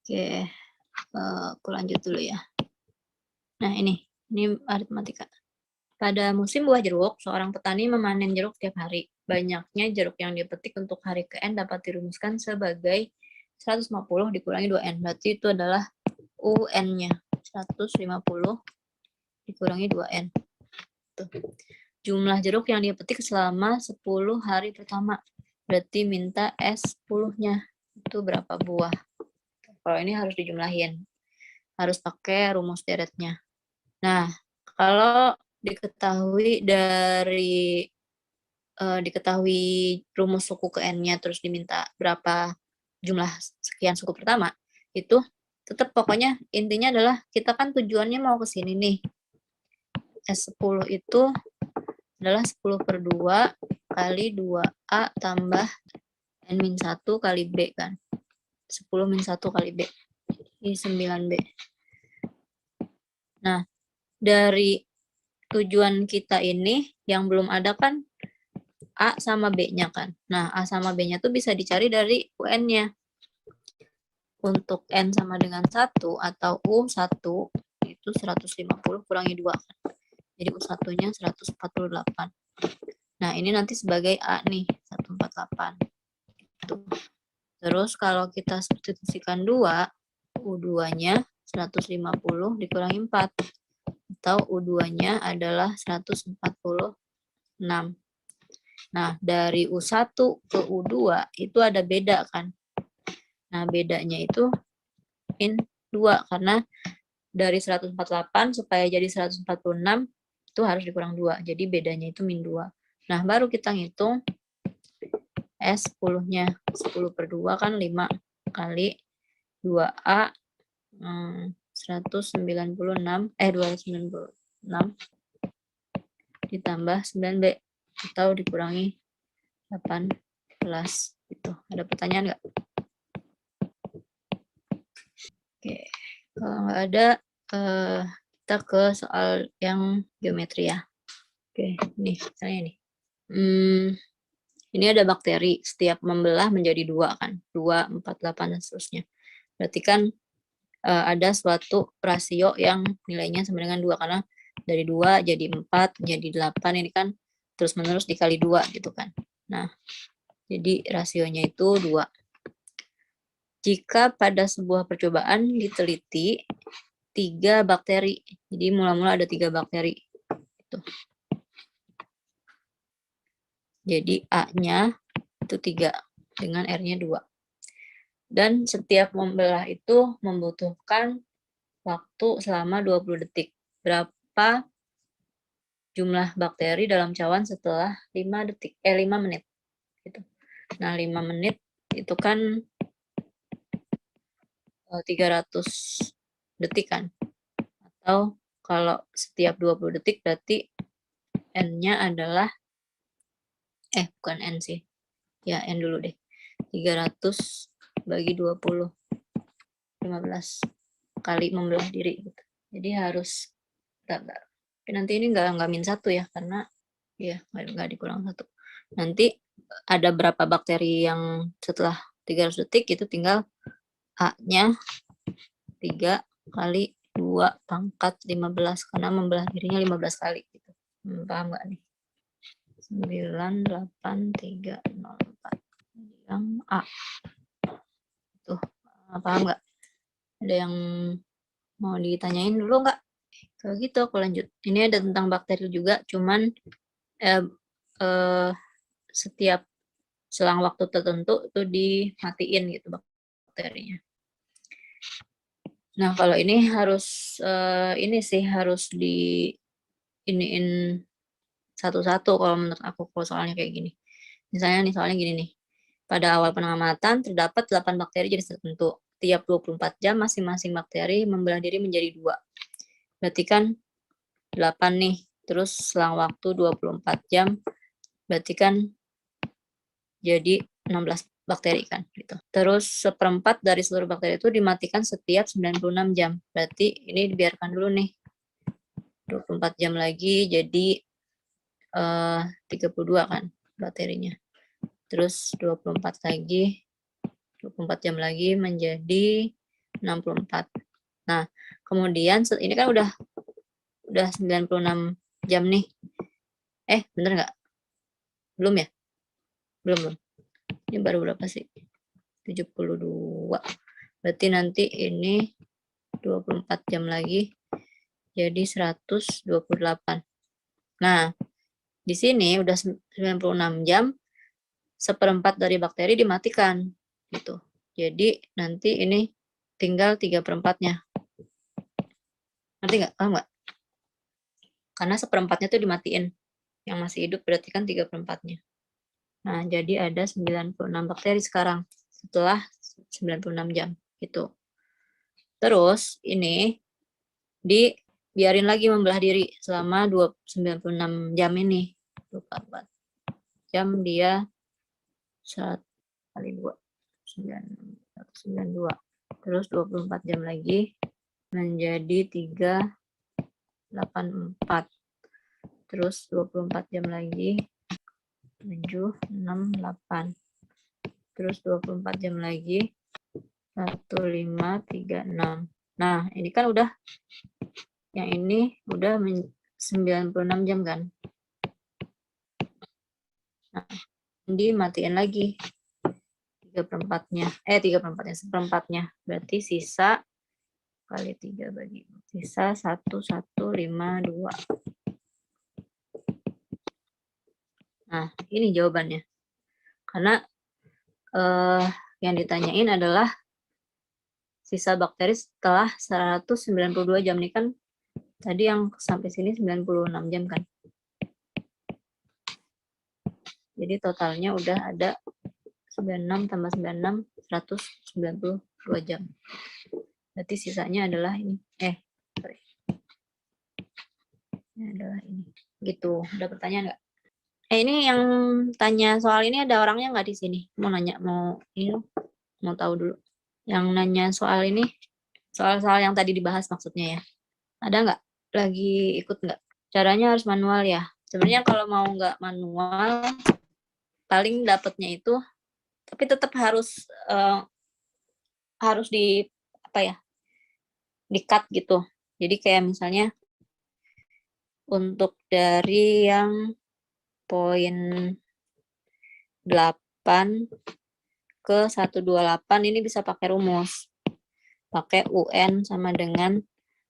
Oke, aku lanjut dulu ya. Nah, ini aritmatika. Pada musim buah jeruk, seorang petani memanen jeruk setiap hari. Banyaknya jeruk yang dipetik untuk hari ke-N dapat dirumuskan sebagai 150 dikurangi 2N. Berarti itu adalah UN-nya. 150 dikurangi 2N. Tuh. Jumlah jeruk yang dipetik selama 10 hari pertama. Berarti minta S10-nya. Itu berapa buah? Kalau ini harus dijumlahin. Harus pakai rumus deretnya. Nah, kalau diketahui rumus suku ke N-nya terus diminta berapa jumlah sekian suku pertama, itu tetap pokoknya intinya adalah kita kan tujuannya mau ke sini nih. S10 itu adalah 10/2 kali 2A tambah N-1 kali B kan. 10-1 kali B. Ini 9B. Nah, dari tujuan kita ini yang belum ada kan A sama B-nya kan. Nah, A sama B-nya tuh bisa dicari dari UN-nya. Untuk N sama dengan 1 atau U1 itu 150 kurangi 2 kan. Jadi U1-nya 148. Nah, ini nanti sebagai A nih, 148. Tuh. Terus kalau kita substitusikan 2, U2-nya 150 dikurangi 4. Atau U2-nya adalah 146. Nah, dari U1 ke U2 itu ada beda kan. Nah, bedanya itu min 2 karena dari 148 supaya jadi 146 itu harus dikurang 2. Jadi bedanya itu min 2. Nah, baru kita ngitung S10-nya. 10/2 kan 5 kali 2A 296 ditambah 9B atau dikurangi 18 itu. Ada pertanyaan nggak? Oke, kalau nggak ada kita ke soal yang geometri ya. Oke, nih misalnya nih. Ini ada bakteri, setiap membelah menjadi 2 kan. 2, 4, 8 dan seterusnya. Berarti kan ada suatu rasio yang nilainya sama dengan 2, karena dari 2 jadi 4, jadi 8, ini kan terus-menerus dikali 2 gitu kan. Nah, jadi rasionya itu 2. Jika pada sebuah percobaan diteliti 3 bakteri, jadi mula-mula ada 3 bakteri. Gitu. Jadi A-nya itu 3, dengan R-nya 2. Dan setiap membelah itu membutuhkan waktu selama 20 detik. Berapa jumlah bakteri dalam cawan setelah 5 menit. Gitu. Nah, 5 menit itu kan 300 detik kan. Atau kalau setiap 20 detik berarti N-nya adalah, bukan N sih. Ya, N dulu deh. 300 bagi 20. 15 kali membelah diri. Gitu. Jadi harus, tapi nanti ini nggak min 1 ya, karena ya nggak dikurang 1. Nanti ada berapa bakteri yang setelah 300 detik, itu tinggal A-nya 3 kali 2 pangkat 15, karena membelah dirinya 15 kali. Gitu. Paham nggak nih? 98304 yang A. Tuh, paham nggak? Ada yang mau ditanyain dulu nggak? Kalau gitu aku lanjut. Ini ada tentang bakteri juga, cuman setiap selang waktu tertentu itu dimatiin gitu bakterinya. Nah, kalau ini harus harus di iniin satu-satu kalau menurut aku, kalau soalnya kayak gini. Soalnya gini nih. Pada awal pengamatan terdapat 8 bakteri jenis tertentu. Tiap 24 jam masing-masing bakteri membelah diri menjadi 2. Berarti kan 8 nih. Terus selang waktu 24 jam berarti kan jadi 16 bakteri kan gitu. Terus 1/4 dari seluruh bakteri itu dimatikan setiap 96 jam. Berarti ini dibiarkan dulu nih. 24 jam lagi jadi 32 kan bakterinya. Terus 24 jam lagi menjadi 64. Nah, kemudian ini kan udah 96 jam nih. Bener nggak? Belum ya? Belum. Ini baru berapa sih? 72. Berarti nanti ini 24 jam lagi jadi 128. Nah, di sini udah 96 jam, 1/4 dari bakteri dimatikan gitu. Jadi nanti ini tinggal 3/4-nya. Nanti nggak? Paham nggak? Karena 1/4-nya tuh dimatiin. Yang masih hidup berarti kan 3/4-nya. Nah, jadi ada 96 bakteri sekarang setelah 96 jam gitu. Terus ini dibiarin lagi membelah diri selama 96 jam ini. 24 jam dia 1 kali 2 192. Terus 24 jam lagi menjadi 384. Terus 24 jam lagi 768. Terus 24 jam lagi 1536. Nah, ini kan udah, yang ini udah 96 jam kan. Nah, dimatiin lagi 3/4-nya. 1/4-nya. Berarti sisa kali 3 bagi. Sisa 1152. Nah, ini jawabannya. Karena yang ditanyain adalah sisa bakteri setelah 192 jam nih kan. Tadi yang sampai sini 96 jam kan. Jadi totalnya udah ada 96 tambah 96, 192 jam. Berarti sisanya adalah ini. Ini adalah ini. Gitu. Ada pertanyaan nggak? Ini yang tanya soal ini ada orangnya nggak di sini? Mau nanya, mau tahu dulu. Yang nanya soal ini, soal-soal yang tadi dibahas maksudnya ya. Ada nggak? Lagi ikut nggak? Caranya harus manual ya. Sebenarnya kalau mau nggak manual, paling dapatnya itu, tapi tetap harus di apa ya? di-cut gitu. Jadi kayak misalnya untuk dari yang poin 8 ke 128 ini bisa pakai rumus. Pakai UN sama dengan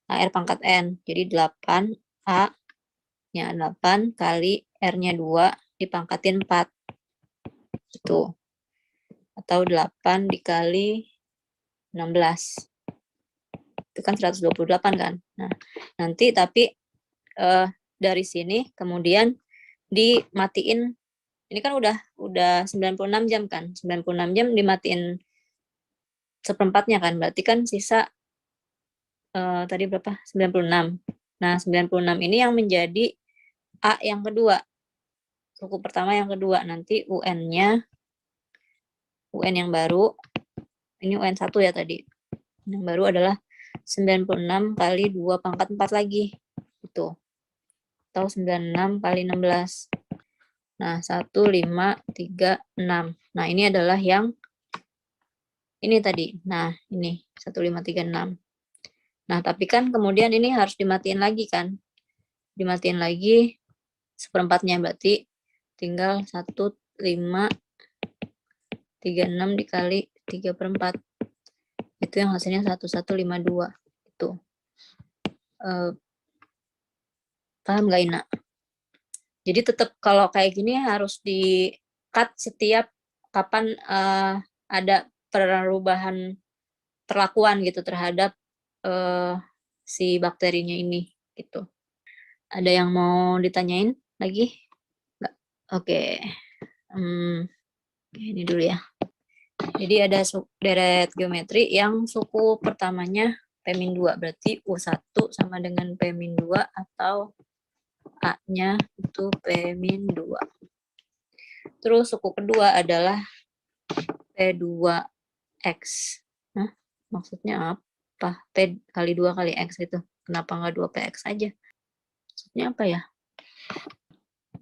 AR pangkat N. Jadi 8 A-nya 8 kali R-nya 2 dipangkatin 4. Itu. Atau 8 dikali 16. Itu kan 128 kan. Nah, nanti tapi dari sini kemudian dimatiin. Ini kan udah 96 jam kan. 96 jam dimatiin seperempatnya kan. Berarti kan sisa tadi berapa? 96. Nah, 96 ini yang menjadi A yang kedua. Suku pertama yang kedua. Nanti UN-nya, UN yang baru, ini UN 1 ya tadi. Yang baru adalah 96 kali 2 pangkat 4 lagi. Itu. Atau 96 kali 16. Nah, 1, 5, 3, 6. Nah, ini adalah yang ini tadi. Nah, ini 1, 5, 3, 6. Nah, tapi kan kemudian ini harus dimatiin lagi kan. Dimatiin lagi seperempatnya, berarti tinggal 1, 5, 3, 6 dikali 3/4. Itu yang hasilnya 1152. Itu. Paham nggak, Ina? Jadi tetap kalau kayak gini harus di-cut setiap kapan ada perubahan perlakuan gitu terhadap si bakterinya ini gitu. Ada yang mau ditanyain lagi? Nggak? Oke. Ini dulu ya. Jadi ada deret geometri yang suku pertamanya P-2, berarti U1 sama dengan P-2 atau A-nya itu P-2. Terus suku kedua adalah P2X. Nah, maksudnya apa? P kali 2 kali X itu. Kenapa nggak 2PX aja? Maksudnya apa ya?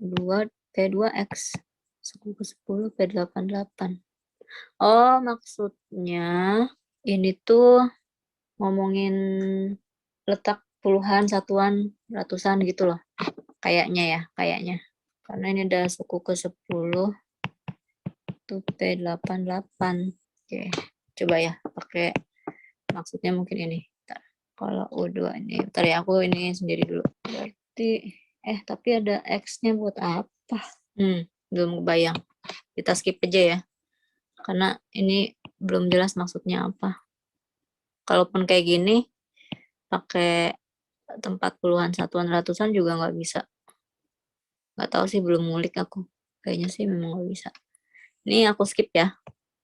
2 P2X. Suku ke-10 P88. Oh, maksudnya ini tuh ngomongin letak puluhan, satuan, ratusan gitu loh. Kayaknya ya, kayaknya. Karena ini ada suku ke-10 itu P88. Oke, coba ya pakai maksudnya mungkin ini. Bentar. Kalau U2 ini, bentar ya aku ini sendiri dulu. Berarti tapi ada X-nya buat apa? Belum kebayang. Kita skip aja ya. Karena ini belum jelas maksudnya apa. Kalaupun kayak gini, pakai tempat puluhan, satuan, ratusan juga nggak bisa. Nggak tahu sih, belum ngulik aku. Kayaknya sih memang nggak bisa. Ini aku skip ya.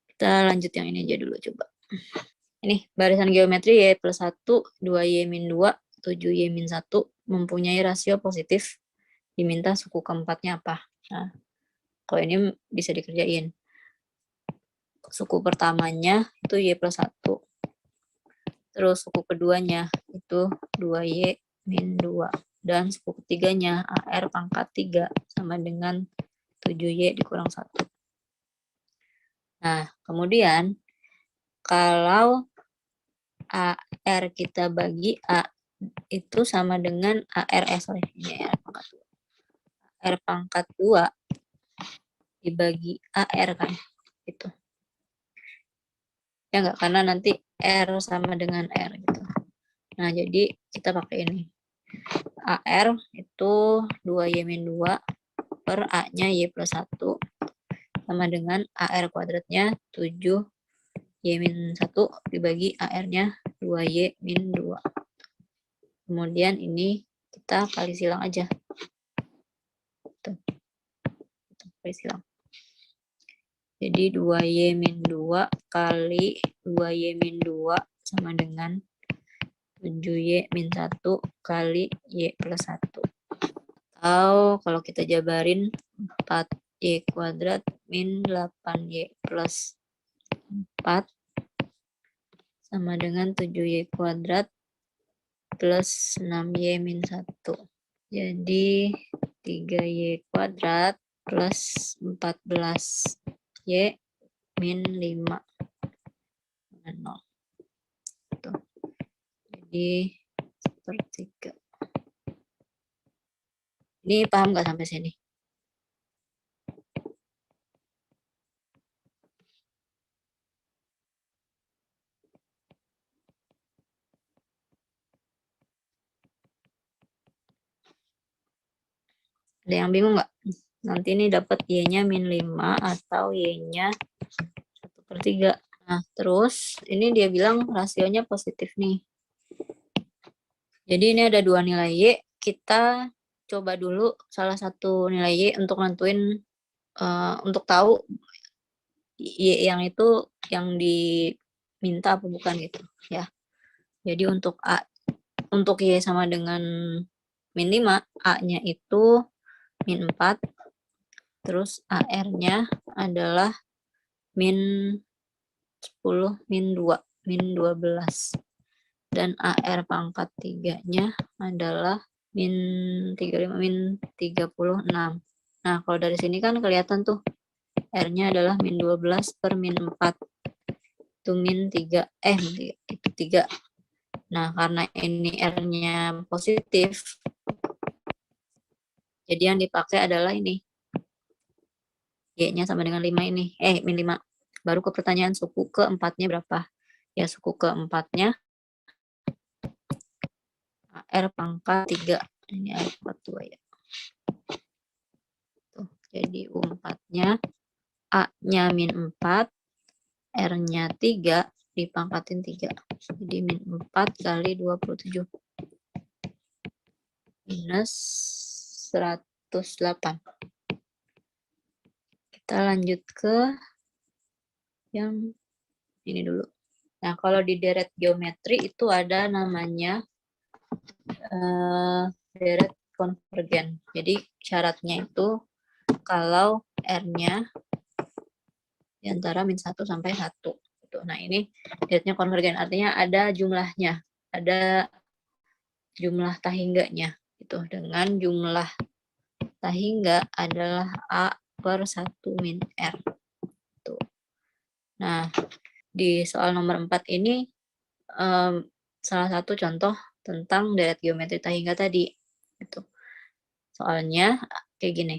Kita lanjut yang ini aja dulu coba. Ini barisan geometri Y+1, 2Y-2, 7Y-1 mempunyai rasio positif. Diminta suku keempatnya apa? Nah, kalau ini bisa dikerjain. Suku pertamanya itu Y+1. Terus suku keduanya itu 2Y-2. Dan suku ketiganya AR pangkat 3 sama dengan 7Y dikurang 1. Nah, kemudian kalau AR kita bagi A itu sama dengan AR, ini AR pangkat 2. AR pangkat 2 dibagi AR kan, gitu. Ya enggak, karena nanti R sama dengan R gitu. Nah, jadi kita pakai ini. AR itu 2Y-2 per A-nya Y+1 sama dengan AR kuadratnya 7Y-1 dibagi AR-nya 2Y-2. Kemudian ini kita kali silang aja. Tuh. Kita kali silang. Jadi 2Y-2 kali 2Y-2 sama dengan 7Y-1 kali Y+1. Atau kalau kita jabarin 4Y kuadrat min 8Y plus 4 sama dengan 7Y kuadrat plus 6Y min 1. Jadi 3Y kuadrat plus 14Y min 5 dengan 0. Tuh. Di sepertiga. Ini paham nggak sampai sini? Ada yang bingung nggak? Nanti ini dapat Y-nya min 5 atau Y-nya 1/3. Nah, terus ini dia bilang rasionya positif nih. Jadi ini ada dua nilai Y. Kita coba dulu salah satu nilai Y untuk nentuin, untuk tahu Y yang itu yang diminta apa bukan gitu ya. Jadi untuk Y sama dengan min 5, A-nya itu min 4, terus AR-nya adalah min 10, min 2, min 12. Dan AR pangkat 3-nya adalah min 35, min 36. Nah, kalau dari sini kan kelihatan tuh, R-nya adalah min 12 per min 4. Itu min 3, itu 3. Nah, karena ini R-nya positif, jadi yang dipakai adalah ini. Y-nya sama dengan 5 ini. Min 5. Baru ke pertanyaan suku keempatnya berapa? Ya, suku keempatnya R pangkat 3. Ini R pangkat 2 ya. Tuh, jadi U4-nya A-nya min 4, R-nya 3, dipangkatin 3. Jadi min 4 kali 27. Minus 108. Kita lanjut ke yang ini dulu. Nah, kalau di deret geometri itu ada namanya deret konvergen. Jadi syaratnya itu kalau R-nya di antara min 1 sampai 1. Nah, ini deretnya konvergen, artinya ada jumlahnya, ada jumlah tahingganya. Gitu. Dengan jumlah tahingga adalah A per 1 min R. Tuh. Nah, di soal nomor 4 ini salah satu contoh tentang deret geometri tahingga tadi. Gitu. Soalnya kayak gini.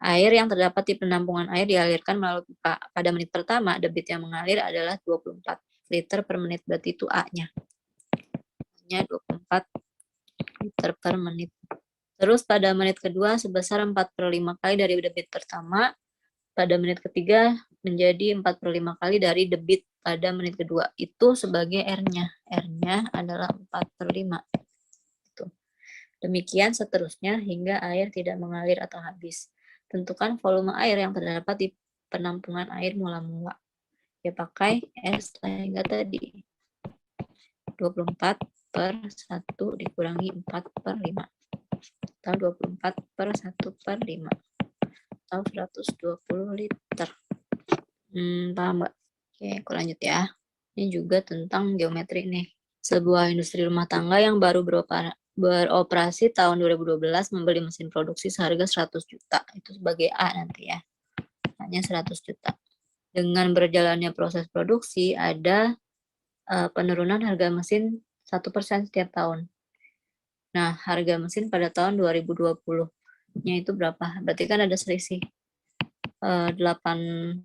Air yang terdapat di penampungan air dialirkan melalui pipa. Pada menit pertama, debit yang mengalir adalah 24 liter per menit. Berarti itu A-nya. A-nya 24 liter per menit. Terus pada menit kedua sebesar 4/5 kali dari debit pertama. Pada menit ketiga menjadi 4/5 kali dari debit pada menit kedua. Itu sebagai R-nya. R-nya adalah 4/5. Gitu. Demikian seterusnya hingga air tidak mengalir atau habis. Tentukan volume air yang terdapat di penampungan air mula-mula. Ya pakai S tahingga tadi. 24 per 1 dikurangi 4/5. Atau 24 per 1/5. Atau 120 liter. Paham nggak? Oke, aku lanjut ya. Ini juga tentang geometri nih. Sebuah industri rumah tangga yang baru beroperasi tahun 2012 membeli mesin produksi seharga 100 juta. Itu sebagai A nanti ya. Hanya 100 juta. Dengan berjalannya proses produksi, ada penurunan harga mesin 1% setiap tahun. Nah, harga mesin pada tahun 2020-nya itu berapa? Berarti kan ada selisih 8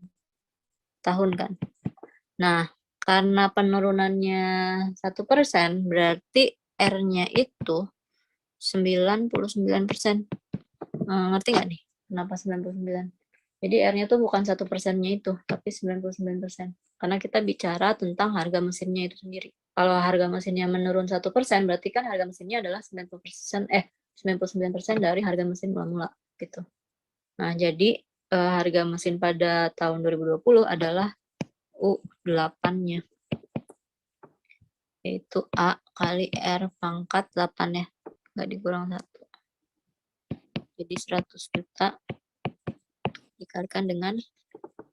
tahun kan. Nah, karena penurunannya 1%, berarti R-nya itu 99%. Ngerti nggak nih? Kenapa 99? Jadi R-nya tuh bukan 1%-nya itu, tapi 99%. Karena kita bicara tentang harga mesinnya itu sendiri. Kalau harga mesinnya menurun 1%, berarti kan harga mesinnya adalah 99% dari harga mesin mula-mula gitu. Nah, jadi harga mesin pada tahun 2020 adalah U8-nya. Yaitu A kali R pangkat 8 ya. Nggak dikurang 1. Jadi 100 juta dikalikan dengan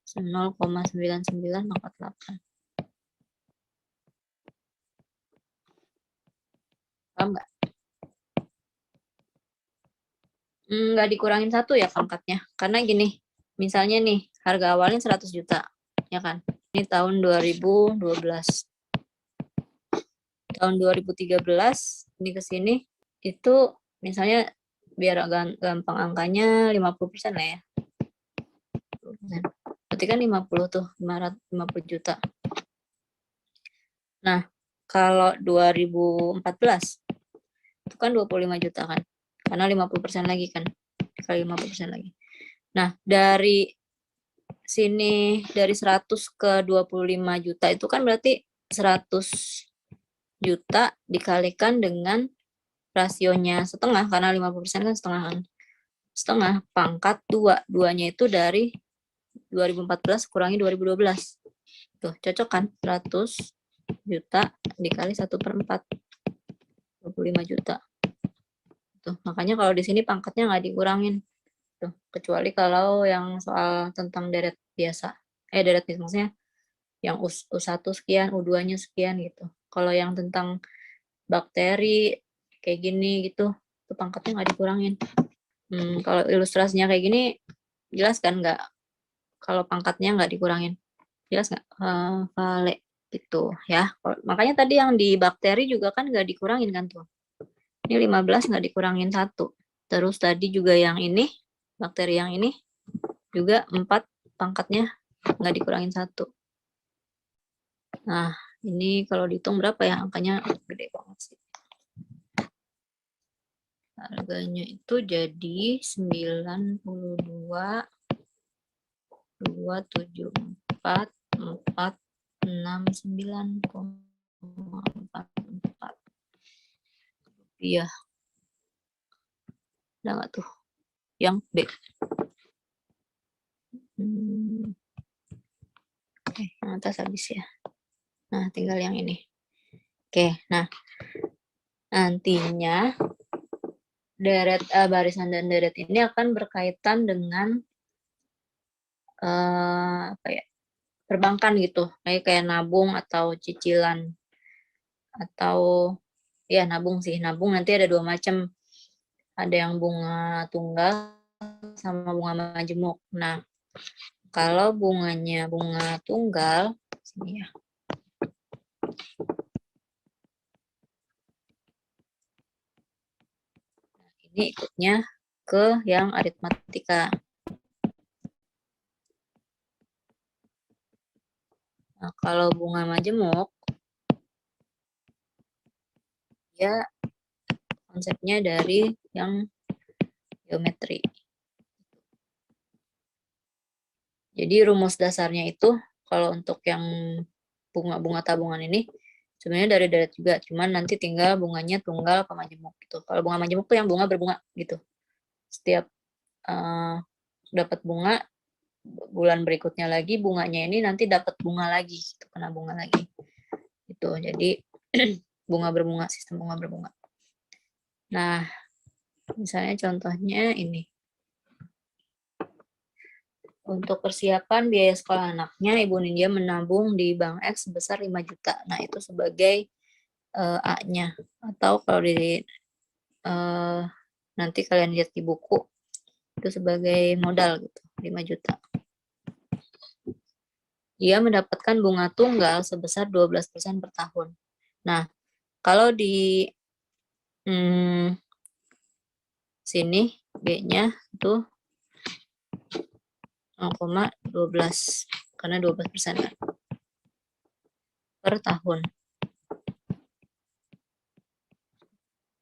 0,99 pangkat 8. Paham nggak? Nggak dikurangin 1 ya pangkatnya. Karena gini, misalnya nih, harga awalnya 100 juta. Ya kan? Ini tahun 2012. tahun 2013 ini ke sini itu misalnya biar gampang angkanya 50% lah ya. Berarti kan 50 tuh, 550 juta. Nah, kalau 2014 itu kan 25 juta kan. Karena 50% lagi kan. Kali 50% lagi. Nah, dari sini dari 100 ke 25 juta itu kan berarti 100 juta dikalikan dengan rasionya setengah karena 50% kan setengah kan. Setengah pangkat 2. 2-nya itu dari 2014 kurangi 2012. Tuh, cocok kan? 100 juta dikali 1/4. 25 juta. Tuh, makanya kalau di sini pangkatnya nggak dikurangin. Tuh, kecuali kalau yang soal tentang deret biasa. Deret maksudnya yang U1 sekian, U2-nya sekian gitu. Kalau yang tentang bakteri kayak gini gitu, itu pangkatnya nggak dikurangin. Kalau ilustrasinya kayak gini, jelas kan nggak? Kalau pangkatnya nggak dikurangin. Jelas nggak? Vale gitu ya. Makanya tadi yang di bakteri juga kan nggak dikurangin kan tuh. Ini 15 nggak dikurangin 1. Terus tadi juga yang ini, bakteri yang ini, juga 4 pangkatnya nggak dikurangin 1. Nah, ini kalau dihitung berapa ya? Angkanya gede banget sih. Harganya itu jadi 92,274,469,44 rupiah. Udah nggak tuh? Yang B. Oke, yang atas habis ya. Nah, tinggal yang ini. Oke, nah nantinya deret barisan dan deret ini akan berkaitan dengan apa ya? Perbankan gitu, kayak nabung atau cicilan atau ya nabung sih. Nabung nanti ada 2 macam. Ada yang bunga tunggal sama bunga majemuk. Nah, kalau bunganya bunga tunggal, sini ya. Ini ikutnya ke yang aritmatika. Nah, kalau bunga majemuk, ya konsepnya dari yang geometri. Jadi rumus dasarnya itu kalau untuk yang bunga-bunga tabungan ini sebenarnya dari deret juga, cuman nanti tinggal bunganya tunggal apa majemuk gitu. Kalau bunga majemuk tuh yang bunga berbunga gitu. Setiap dapat bunga, bulan berikutnya lagi bunganya ini nanti dapat bunga lagi, gitu, kena bunga lagi. Gitu. Jadi bunga berbunga, sistem bunga berbunga. Nah, misalnya contohnya ini. Untuk persiapan biaya sekolah anaknya, Ibu Nindya menabung di Bank X sebesar 5 juta. Nah, itu sebagai A-nya. Atau kalau di nanti kalian lihat di buku, itu sebagai modal gitu, 5 juta. Dia mendapatkan bunga tunggal sebesar 12% per tahun. Nah, kalau di sini B-nya itu 0,12 karena 12% kan per tahun.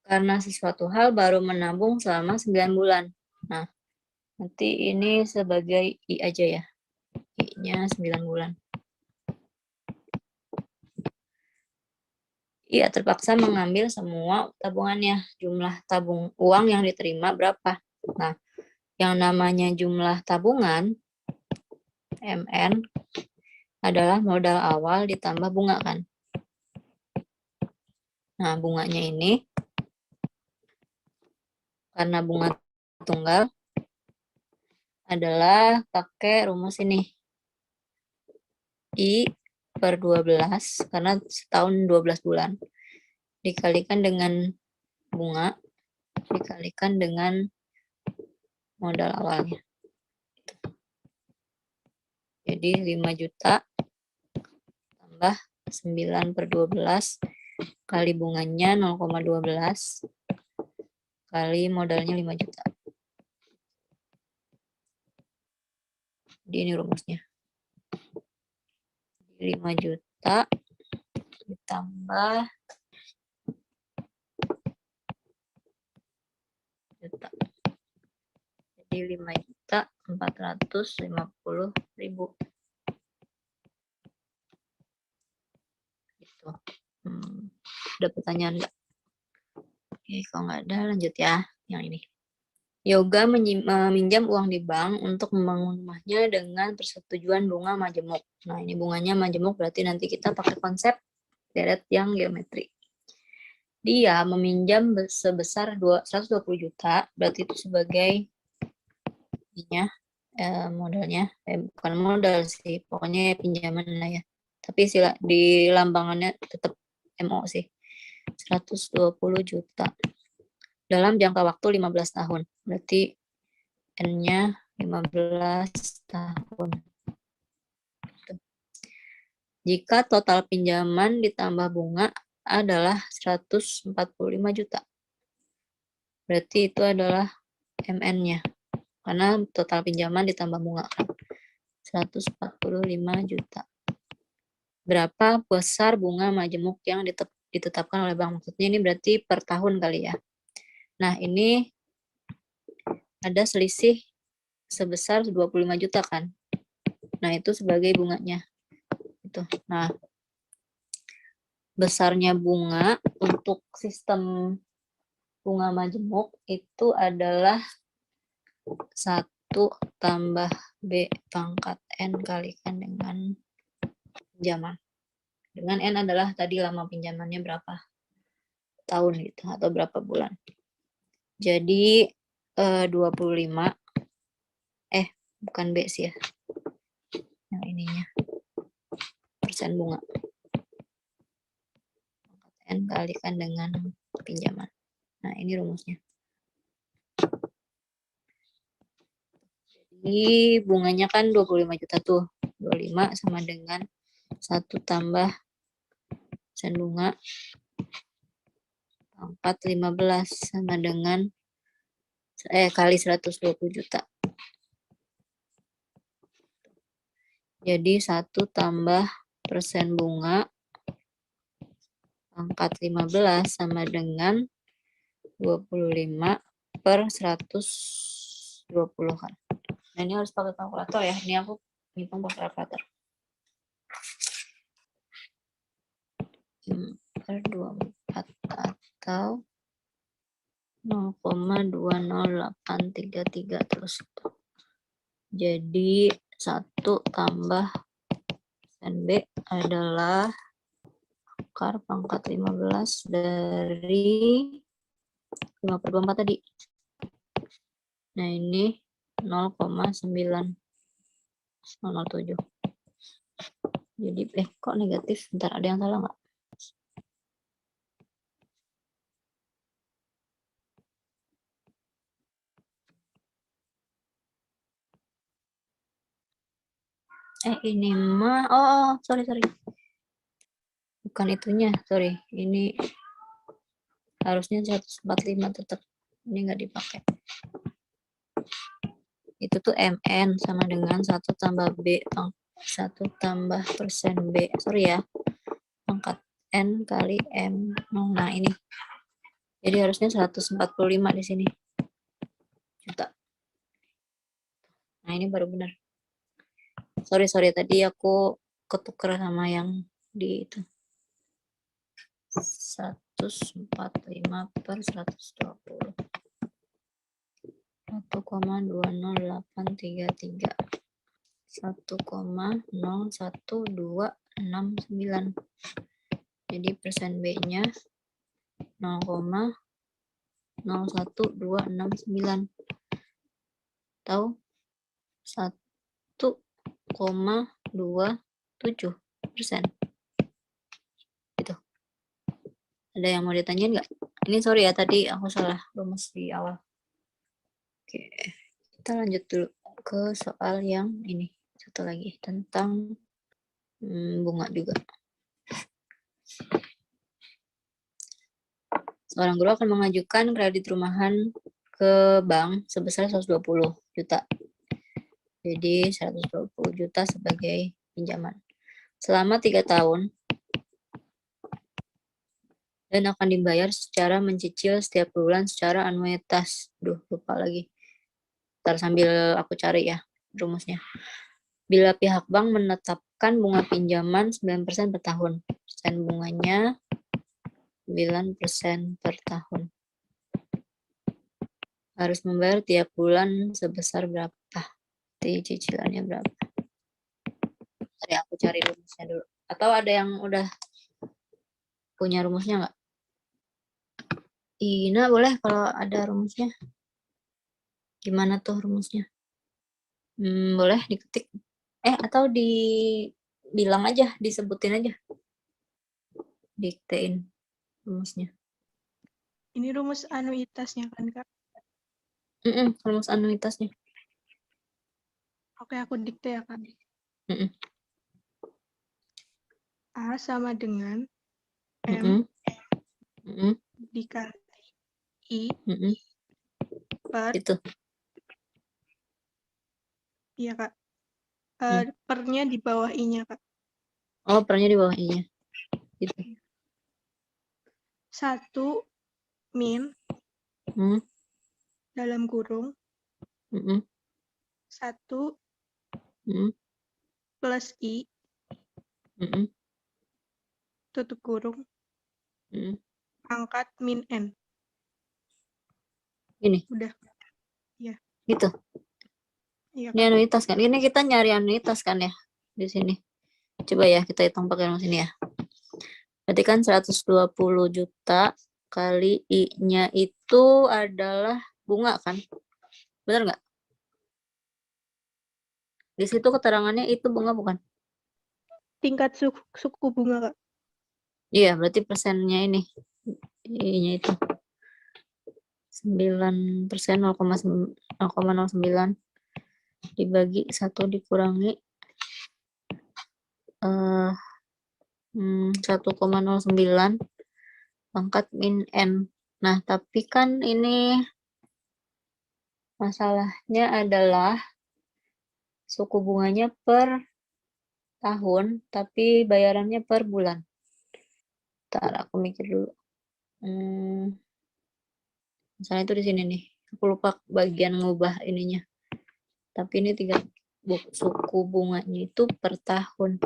Karena sesuatu hal baru menabung selama 9 bulan. Nah, nanti ini sebagai I aja ya. I-nya 9 bulan. Ia terpaksa mengambil semua tabungannya. Jumlah tabung uang yang diterima berapa? Nah, yang namanya jumlah tabungan MN adalah modal awal ditambah bunga kan. Nah, bunganya ini karena bunga tunggal adalah pakai rumus ini. I per 12 karena setahun 12 bulan dikalikan dengan bunga dikalikan dengan modal awalnya. Jadi 5 juta tambah 9 per 12 kali bunganya 0,12 kali modalnya 5 juta. Jadi ini rumusnya. 5 juta ditambah juta. Jadi 5.450.000. Gitu. Ada pertanyaan nggak? Oke, kalau nggak ada lanjut ya. Yang ini. Yoga meminjam uang di bank untuk membangun rumahnya dengan persetujuan bunga majemuk. Nah, ini bunganya majemuk berarti nanti kita pakai konsep deret yang geometri. Dia meminjam sebesar 120 juta, berarti itu sebagai modalnya, bukan modal sih, pokoknya pinjaman lah ya. Tapi di lambangannya tetap MO sih, 120 juta. Dalam jangka waktu 15 tahun. Berarti N-nya 15 tahun. Jika total pinjaman ditambah bunga adalah 145 juta. Berarti itu adalah MN-nya. Karena total pinjaman ditambah bunga kan. 145 juta. Berapa besar bunga majemuk yang ditetapkan oleh bank? Maksudnya ini berarti per tahun kali ya. Nah, ini ada selisih sebesar 25 juta kan. Nah, itu sebagai bunganya. Itu. Nah, besarnya bunga untuk sistem bunga majemuk itu adalah 1 tambah B pangkat N kalikan dengan pinjaman. Dengan N adalah tadi lama pinjamannya berapa tahun gitu atau berapa bulan. Jadi 25 bukan B sih ya. Yang ininya persen bunga. N kalikan dengan pinjaman. Nah, ini rumusnya. Jadi bunganya kan 25 juta tuh. 25 sama dengan 1 tambah persen bunga pangkat 15 sama dengan kali 120 juta. Jadi 1 tambah persen bunga pangkat 15 sama dengan 25 per 120 kan. Nah, ini harus pakai kalkulator ya. Ini aku ngitung pakai kalkulator. Per 24 atau 0,20833 terus. Jadi 1 tambah persen B adalah akar pangkat 15 dari 5 per 24 tadi. Nah, ini 0,9007. Jadi, kok negatif? Bentar, ada yang salah nggak? Ini mah, sorry. Bukan itunya, sorry. Ini harusnya 145 tetap. Ini nggak dipakai. Itu tuh MN sama dengan 1 tambah B, 1 tambah persen B. Sorry ya. Pangkat N kali M. Nah, ini. Jadi harusnya 145 di sini. Juta. Nah, ini baru benar. Sorry, tadi aku ketuker sama yang di itu. 145 per 120. 1,20833. 1,01269. Jadi persen B-nya 0,01269. Atau 1,27%. Gitu. Ada yang mau ditanyain nggak? Ini sorry ya, tadi aku salah rumus di awal. Oke, kita lanjut dulu ke soal yang ini. Satu lagi, tentang bunga juga. Seorang guru akan mengajukan kredit rumahan ke bank sebesar 120 juta. Jadi 120 juta sebagai pinjaman. Selama 3 tahun dan akan dibayar secara mencicil setiap bulan secara anuitas. Lupa lagi. Ntar sambil aku cari ya rumusnya. Bila pihak bank menetapkan bunga pinjaman 9% per tahun. Persen bunganya 9% per tahun. Harus membayar tiap bulan sebesar berapa? Cicilannya berapa? Tadi aku cari rumusnya dulu. Atau ada yang udah punya rumusnya nggak? Ina boleh kalau ada rumusnya. Gimana tuh rumusnya? Boleh diketik. Atau dibilang aja, disebutin aja. Diktein rumusnya. Ini rumus anuitasnya kan, Kak? Rumus anuitasnya. Oke, aku dikte ya, Kak. Mm-mm. A sama dengan Mm-mm. M Mm-mm. dikali I Mm-mm. per, Itu. iya, Kak. Pernya di bawah I-nya, Kak. Oh, pernya di bawah I-nya. Gitu. 1 min dalam kurung 1 plus I tutup kurung pangkat min N. Ini. Udah. Iya. Gitu. Iya, Ini Kak. anuitas kan? Ini kita nyari anuitas kan ya di sini. Coba ya kita hitung pakai rumus ini ya. Berarti kan 120 juta kali I-nya itu adalah bunga kan? Benar nggak? Di situ keterangannya itu bunga bukan? Tingkat suku bunga, Kak. Iya, berarti persennya ini. I-nya itu. 9%, 0,09 dibagi 1 dikurangi 1,09 pangkat min N. Nah, tapi kan ini masalahnya adalah suku bunganya per tahun, tapi bayarannya per bulan. Ntar aku mikir dulu. Misalnya itu di sini nih. Aku lupa bagian ngubah ininya. Tapi ini suku bunganya itu per tahun.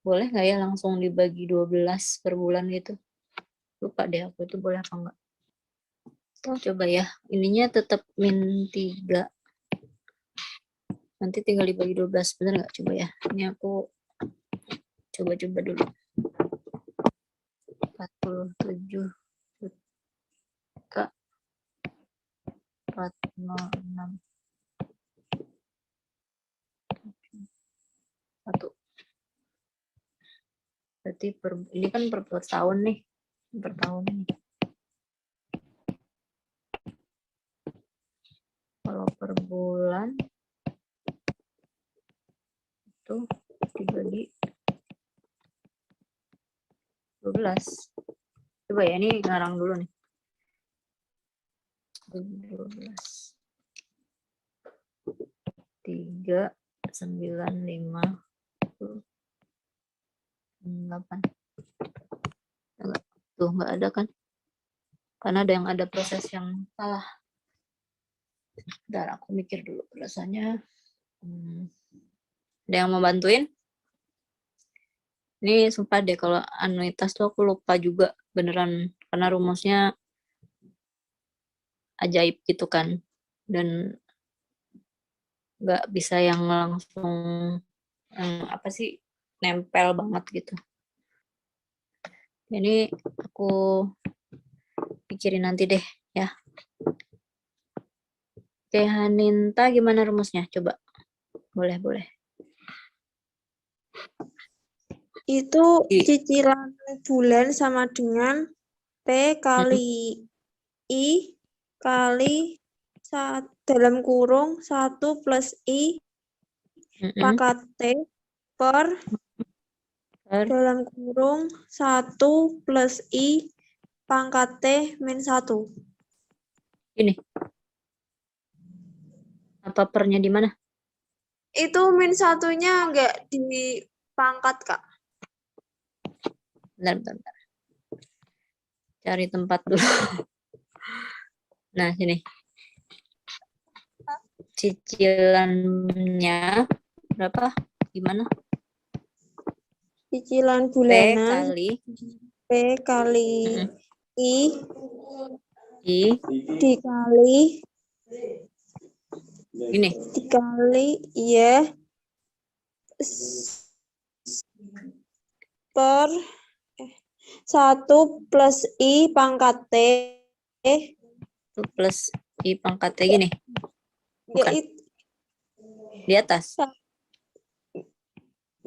Boleh nggak ya langsung dibagi 12 per bulan gitu? Lupa deh aku itu boleh apa enggak. Coba ya. Ininya tetap min 3. Nanti tinggal dibagi 12. Bener nggak? Coba ya. Ini aku coba-coba dulu. 47 juta 406 1. Berarti ini kan per tahun nih. Per tahun nih. Kalau per bulan itu dibagi 12. Coba ya, ini ngarang dulu nih. 12. 3, 9, 5, 8. Tuh, nggak ada kan? Karena ada yang ada proses yang salah. Bentar, aku mikir dulu rasanya. Ada yang mau bantuin? Ini sumpah deh kalau anuitas tuh aku lupa juga beneran karena rumusnya ajaib gitu kan. Dan nggak bisa yang langsung nempel banget gitu. Jadi aku pikirin nanti deh ya. Oke, Haninta gimana rumusnya? Coba. Boleh. Itu cicilan bulan sama dengan P kali I kali dalam kurung 1 plus I pangkat T per dalam kurung 1 plus I pangkat T min 1. Ini. Apa pernya di mana? Itu min 1-nya enggak di pangkat, Kak. Bentar. Cari tempat dulu. Nah, sini. Cicilannya berapa? Gimana? Cicilan P bulanan kali P kali I I dikali ini. ya per 1 plus I pangkat T 1 plus I pangkat T gini. Bukan. ya, Di atas.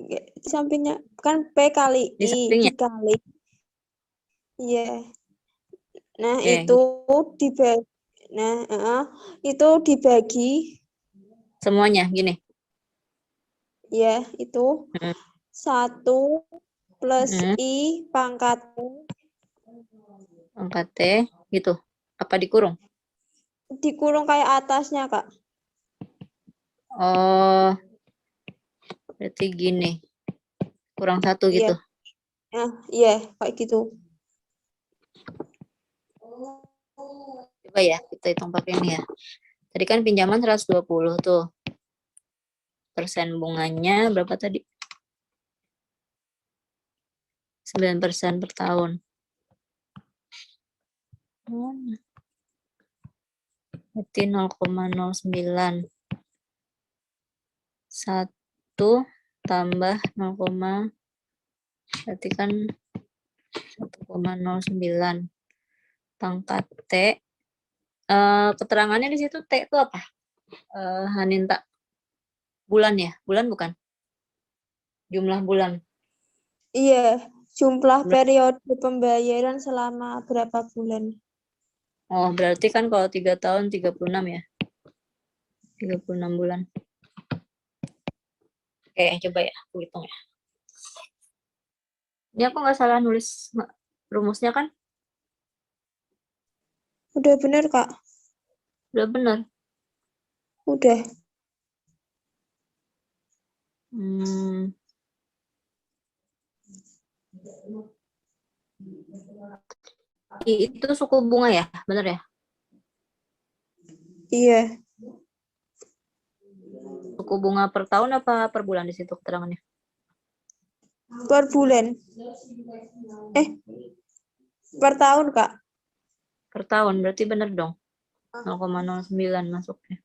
di sampingnya kan P kali Di I sampingnya. dikali nah Oke. itu dibagi itu dibagi Semuanya gini. ya itu 1 plus I pangkat Pangkat T gitu. Apa dikurung? dikurung kayak atasnya, Kak. Oh. Berarti gini. Kurang 1 gitu. Iya, kayak gitu. Coba ya, kita hitung pakai ini ya. Tadi kan pinjaman 120 tuh. Persen bunganya berapa tadi? 9% per tahun. Berarti 0,09. 1 tambah 0, berarti kan 1,09 pangkat T. Keterangannya di situ T itu apa? Haninta. Bulan ya? Bulan bukan? Jumlah bulan. Iya, jumlah periode pembayaran selama berapa bulan? Oh, berarti kan kalau 3 tahun 36 ya? 36 bulan. Oke, coba ya, aku hitung ya. Ini aku nggak salah nulis rumusnya kan? Udah bener, Kak? Udah benar. Udah. Itu suku bunga ya? Benar ya? Iya. Suku bunga per tahun apa per bulan di situ keterangannya? Per bulan. Per tahun, Kak. Per tahun, berarti benar dong. 0,09 masuknya.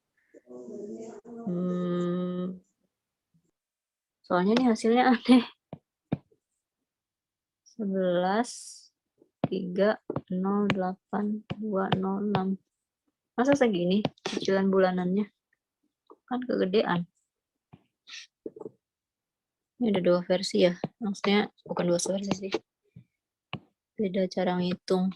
Soalnya nih hasilnya aneh. 11, 3, 0, 8, 2, 0, 6. Masa segini cicilan bulanannya? Kan kegedean. Ini ada 2 versi ya. Maksudnya bukan 2 versi sih. Beda cara ngitung.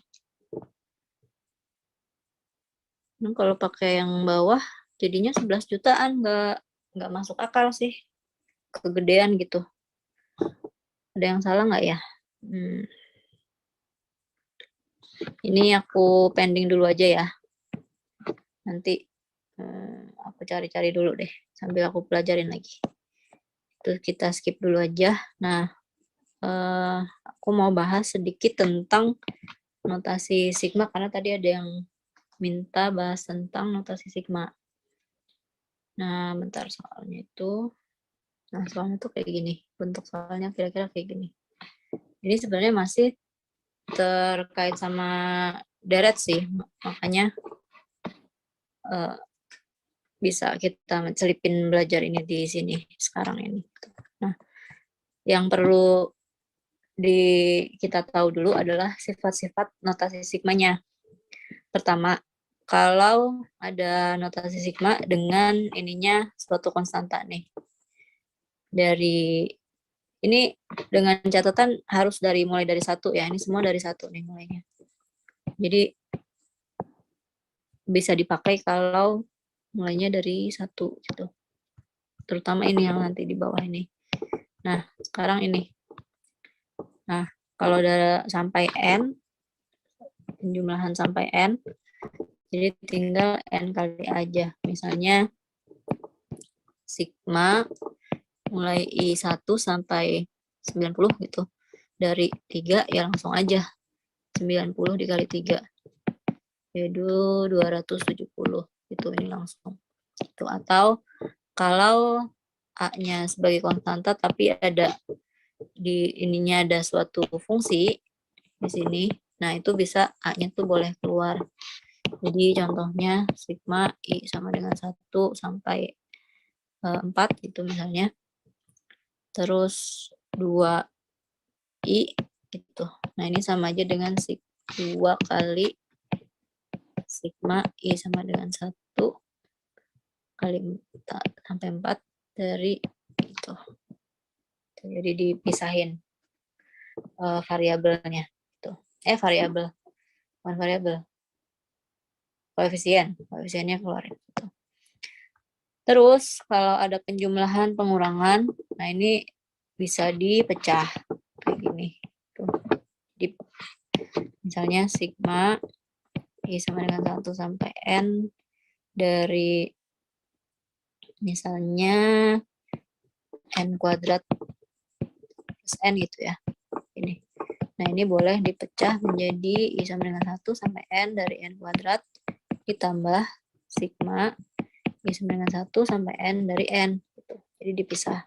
Nah, kalau pakai yang bawah jadinya 11 jutaan, nggak masuk akal sih. Kegedean gitu. Ada yang salah nggak ya? Ini aku pending dulu aja ya. Nanti aku cari-cari dulu deh sambil aku pelajarin lagi. Terus kita skip dulu aja. Nah, aku mau bahas sedikit tentang notasi sigma karena tadi ada yang minta bahas tentang notasi sigma. Nah, bentar soalnya itu. Nah, soalnya tuh kayak gini. Bentuk soalnya kira-kira kayak gini. Ini sebenarnya masih terkait sama deret sih. Makanya bisa kita selipin belajar ini di sini sekarang ini. Nah, yang perlu kita tahu dulu adalah sifat-sifat notasi sigmanya. Pertama, kalau ada notasi sigma dengan ininya suatu konstanta nih. Ini dengan catatan harus mulai dari 1 ya. Ini semua dari 1 nih mulainya. Jadi bisa dipakai kalau mulainya dari 1 gitu. Terutama ini yang nanti di bawah ini. Nah, sekarang ini. Nah, kalau udah sampai N, penjumlahan sampai N. Jadi tinggal N kali aja. Misalnya sigma mulai I1 sampai 90 gitu. Dari 3 ya langsung aja 90 dikali 3. Yaitu 270. Itu ini langsung. Itu atau kalau A-nya sebagai konstanta tapi ada di ininya ada suatu fungsi di sini. Nah, itu bisa A-nya tuh boleh keluar. Jadi contohnya sigma I sama dengan 1 sampai 4 gitu misalnya. Terus 2I gitu. Nah, ini sama aja dengan 2 kali sigma I sama dengan 1 kali 4 sampai 4 dari itu. Jadi dipisahin variabelnya itu. Variabel. Bukan variabel. Koefisiennya keluarin. Gitu. Terus kalau ada penjumlahan pengurangan, nah ini bisa dipecah kayak gini. Tuh. Misalnya sigma I sama dengan 1 sampai N dari misalnya N kuadrat plus N gitu ya. Ini. Nah, ini boleh dipecah menjadi I sama dengan 1 sampai N dari N kuadrat ditambah sigma I sama dengan 1 sampai N dari N. Gitu. Jadi dipisah.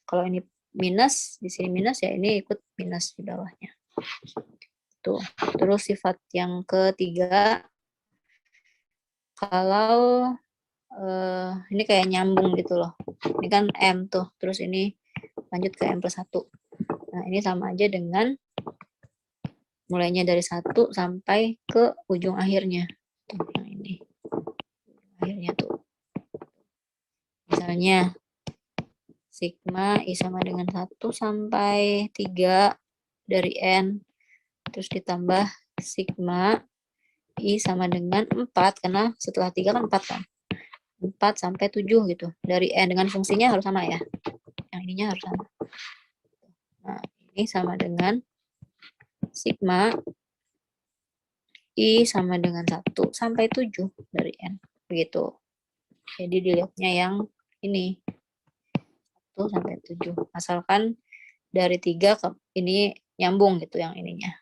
Kalau ini minus, di sini minus ya ini ikut minus di bawahnya. Tuh. Terus sifat yang ketiga, kalau ini kayak nyambung gitu loh. Ini kan M tuh, terus ini lanjut ke M plus 1. Nah, ini sama aja dengan mulainya dari 1 sampai ke ujung akhirnya. Tuh, nah ini. Akhirnya tuh. Misalnya, sigma I sama dengan 1 sampai 3 dari N. Terus ditambah sigma I sama dengan 4, karena setelah 3 kan 4 kan. 4 sampai 7 gitu. Dari N dengan fungsinya harus sama ya. Yang ininya harus sama. Nah, ini sama dengan sigma I sama dengan 1 sampai 7 dari N. Begitu. Jadi dilihatnya yang ini. 1 sampai 7. Asalkan dari 3 ke ini nyambung gitu yang ininya.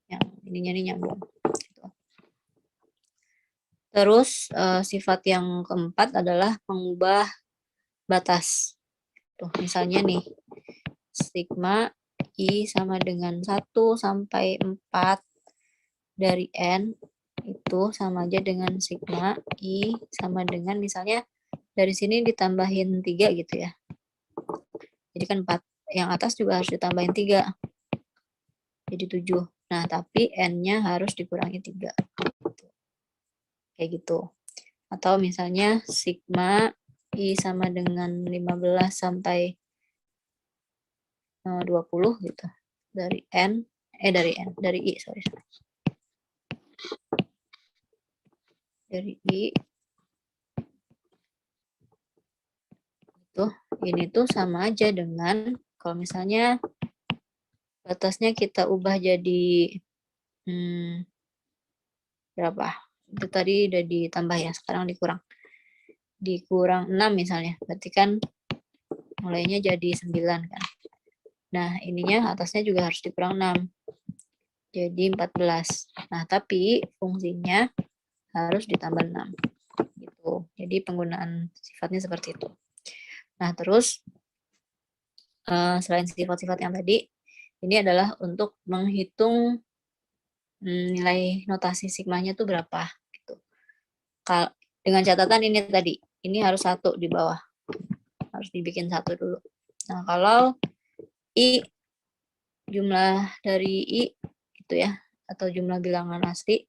Yang ininya ini nyambung. Gitu. Terus sifat yang keempat adalah mengubah batas. Tuh, misalnya nih, sigma I sama dengan 1 sampai 4 dari N itu sama aja dengan sigma I sama dengan misalnya dari sini ditambahin 3 gitu ya. Jadi kan 4. Yang atas juga harus ditambahin 3. Jadi 7. Nah, tapi N-nya harus dikurangi 3. Kayak gitu. Atau misalnya sigma I sama dengan 15 sampai 20 gitu. Dari I, sorry. Dari I itu, ini tuh sama aja dengan kalau misalnya batasnya kita ubah jadi berapa? Itu tadi udah ditambah ya, sekarang dikurang 6 misalnya. Berarti kan mulainya jadi 9 kan. Nah, ininya atasnya juga harus dikurang 6. Jadi 14. Nah, tapi fungsinya harus ditambah 6. Gitu. Jadi penggunaan sifatnya seperti itu. Nah, terus selain sifat-sifat yang tadi, ini adalah untuk menghitung nilai notasi sigmanya itu berapa. Gitu. Dengan catatan ini tadi, ini harus 1 di bawah. Harus dibikin 1 dulu. Nah, kalau I, jumlah dari I, itu ya, atau jumlah bilangan asli,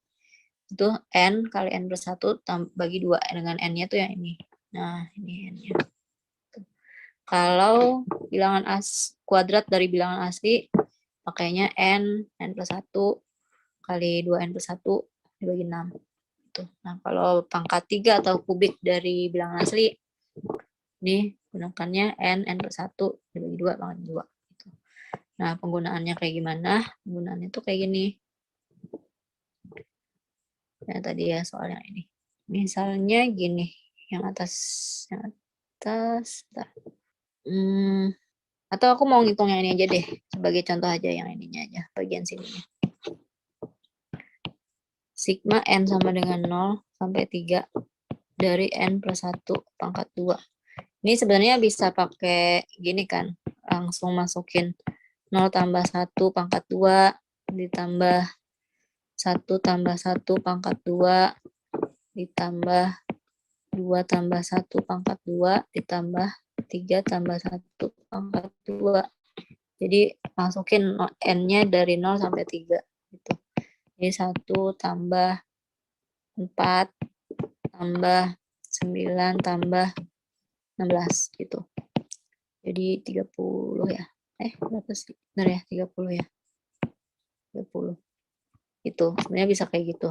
itu N kali N plus 1 bagi 2, dengan N-nya tuh yang ini. Nah, ini N-nya. Kalau bilangan kuadrat dari bilangan asli, pakainya N plus 1 kali 2N plus 1 dibagi 6. Gitu. Nah, kalau pangkat 3 atau kubik dari bilangan asli, ini gunakannya N plus 1 dibagi 2 pangkat 2. Nah, penggunaannya kayak gimana? Penggunaannya tuh kayak gini. Ya tadi ya soal yang ini. Misalnya gini, yang atas. Bentar. Atau aku mau ngitung yang ini aja deh, sebagai contoh aja yang ininya aja, bagian sininya. Sigma N sama dengan 0 sampai 3 dari N plus 1 pangkat 2. Ini sebenarnya bisa pakai gini kan, langsung masukin 0 tambah 1 pangkat 2 ditambah 1 tambah 1 pangkat 2 ditambah 2 tambah 1 pangkat 2 ditambah 3 tambah 1 pangkat 2. Jadi masukin N-nya dari 0 sampai 3 gitu. Jadi 1 tambah 4 tambah 9 tambah 16 gitu. Jadi 30 ya. Berapa sih? Benar ya, 30 ya. 30. Gitu. Sebenarnya bisa kayak gitu.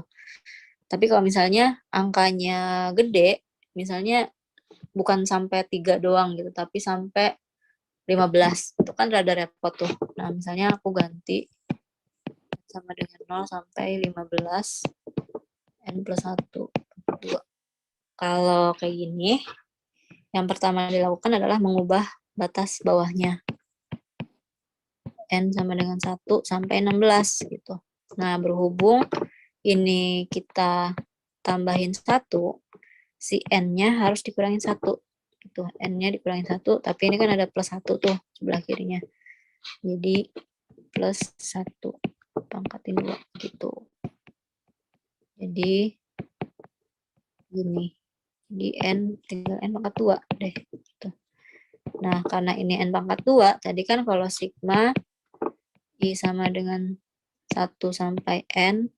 Tapi kalau misalnya angkanya gede, misalnya bukan sampai 3 doang gitu, tapi sampai 15. Itu kan rada repot tuh. Nah, misalnya aku ganti sama dengan 0 sampai 15 N plus 1 2. Kalau kayak gini, yang pertama dilakukan adalah mengubah batas bawahnya. N sama dengan 1 sampai 16 gitu. Nah, berhubung ini kita tambahin 1, si N-nya harus dikurangin 1. Gitu. N-nya dikurangin 1, tapi ini kan ada plus 1 tuh sebelah kirinya. Jadi plus 1 pangkatin 2 gitu. Jadi gini. Jadi N tinggal N pangkat 2 deh. Gitu. Nah, karena ini N pangkat 2, tadi kan kalau sigma I sama dengan 1 sampai N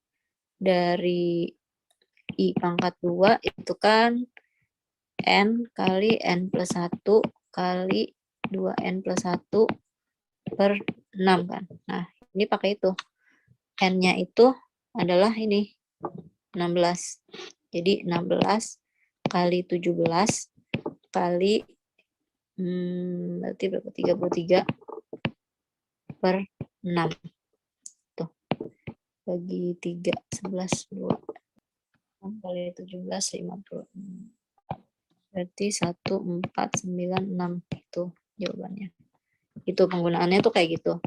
dari I pangkat 2 itu kan N kali N plus 1 kali 2N plus 1 per 6 kan. Nah, ini pakai itu. N-nya itu adalah ini, 16. Jadi 16 kali 17 kali, berarti berapa? 33 per 6. Tuh. Bagi 3, 11, 2. Kali 17, 50. Berarti 1, 4, 9, 6. Itu jawabannya. Itu penggunaannya tuh kayak gitu.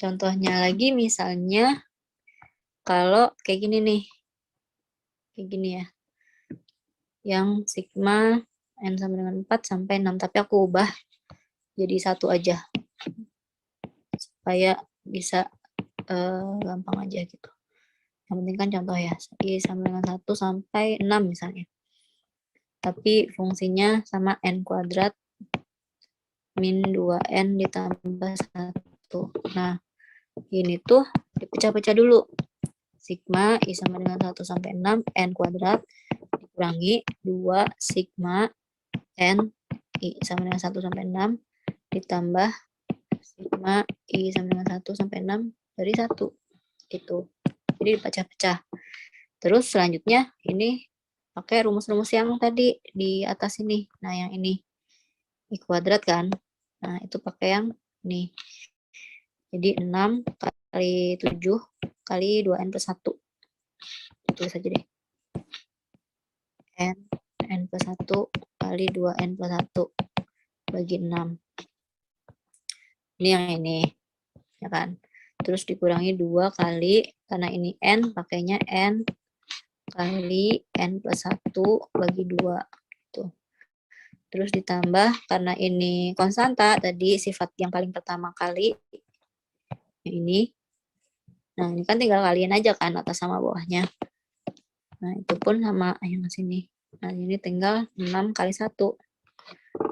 Contohnya lagi misalnya kalau kayak gini nih. Kayak gini ya. Yang sigma N sama dengan 4 sampai 6. Tapi aku ubah jadi 1 aja. Supaya bisa gampang aja gitu. Yang penting kan contoh ya. I sama dengan 1 sampai 6 misalnya. Tapi fungsinya sama N kuadrat min 2N ditambah 1. Nah, ini tuh dipecah-pecah dulu. Sigma I sama dengan 1 sampai 6 N kuadrat dikurangi 2 sigma N I sama dengan 1 sampai 6 ditambah sigma I sama dengan 1 sampai 6 dari 1. Gitu. Jadi dipecah-pecah. Terus selanjutnya ini pakai rumus-rumus yang tadi di atas ini. Nah, yang ini. I kuadrat kan. Nah, itu pakai yang ini. Jadi 6 kali 7 kali 2N plus 1. Tulis aja deh. N plus 1 kali 2N plus 1 bagi 6. Ini yang ini. Ya kan. Terus dikurangi 2 kali, karena ini N, pakainya N kali N plus 1 bagi 2. Gitu. Terus ditambah, karena ini konstanta, tadi sifat yang paling pertama kali, yang ini. Nah, ini kan tinggal kalian aja kan, atas sama bawahnya. Nah, itu pun sama yang sini. Nah, ini tinggal 6 kali 1.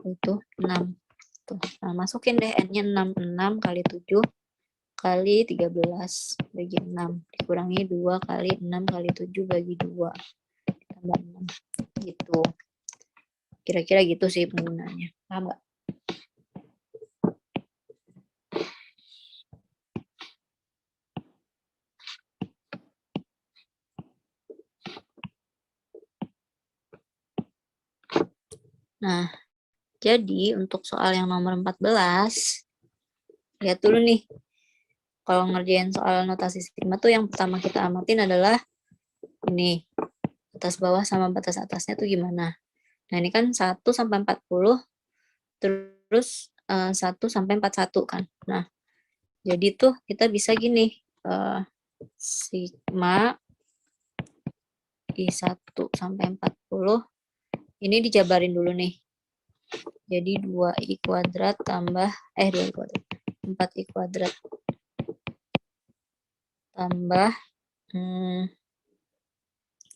Itu 6. Tuh. Nah, masukin deh N-nya 6. 6 kali 7 kali 13 bagi 6. Dikurangi 2 kali 6 kali 7 bagi 2. Ditambah 6. Gitu. Kira-kira gitu sih penggunaannya. Paham nggak? Nah, jadi untuk soal yang nomor 14, lihat dulu nih. Kalau ngerjain soal notasi sigma tuh yang pertama kita amatin adalah Ini batas bawah sama batas atasnya tuh gimana. Nah, ini kan 1 sampai 40, terus 1 sampai 41 kan. Nah, jadi tuh kita bisa gini, sigma I1 sampai 40, ini dijabarin dulu nih. Jadi 2i kuadrat tambah, 2i kuadrat, 4i kuadrat tambah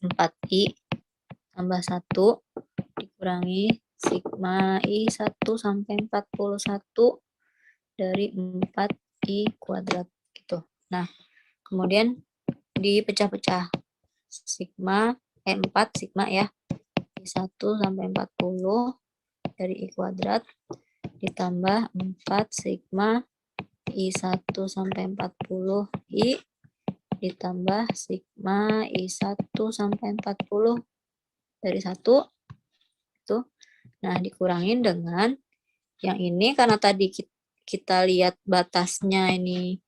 4i tambah 1 dikurangi sigma I1 sampai 41 dari 4i kuadrat gitu. Nah, kemudian dipecah-pecah. Sigma 4 sigma ya. I1 sampai 40 dari i kuadrat ditambah 4 sigma I1 sampai 40 i ditambah sigma I1 sampai 40 dari 1 itu. Nah, dikurangin dengan yang ini karena tadi kita lihat batasnya ini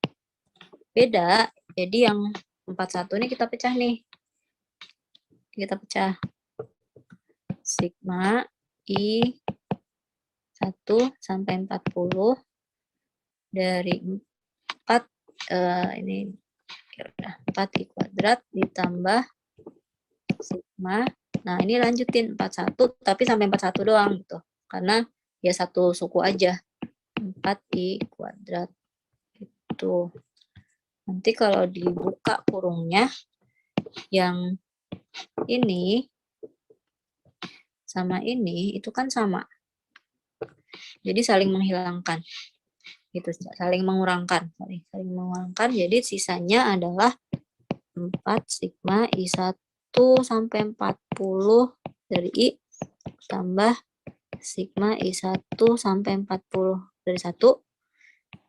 beda, jadi yang 41 ini kita pecah nih. Kita pecah. Sigma I1 sampai 40 dari 4 ini ya udah 4i kuadrat ditambah sigma. Nah, ini lanjutin 41 tapi sampai 41 doang gitu. Karena ya satu suku aja. 4i kuadrat gitu. Nanti kalau dibuka kurungnya yang ini sama ini itu kan sama. Jadi saling menghilangkan. Gitu, saling mengurangkan. Saling mengurangkan. Jadi sisanya adalah 4 sigma I1 sampai 40 dari I tambah sigma I1 sampai 40 dari 1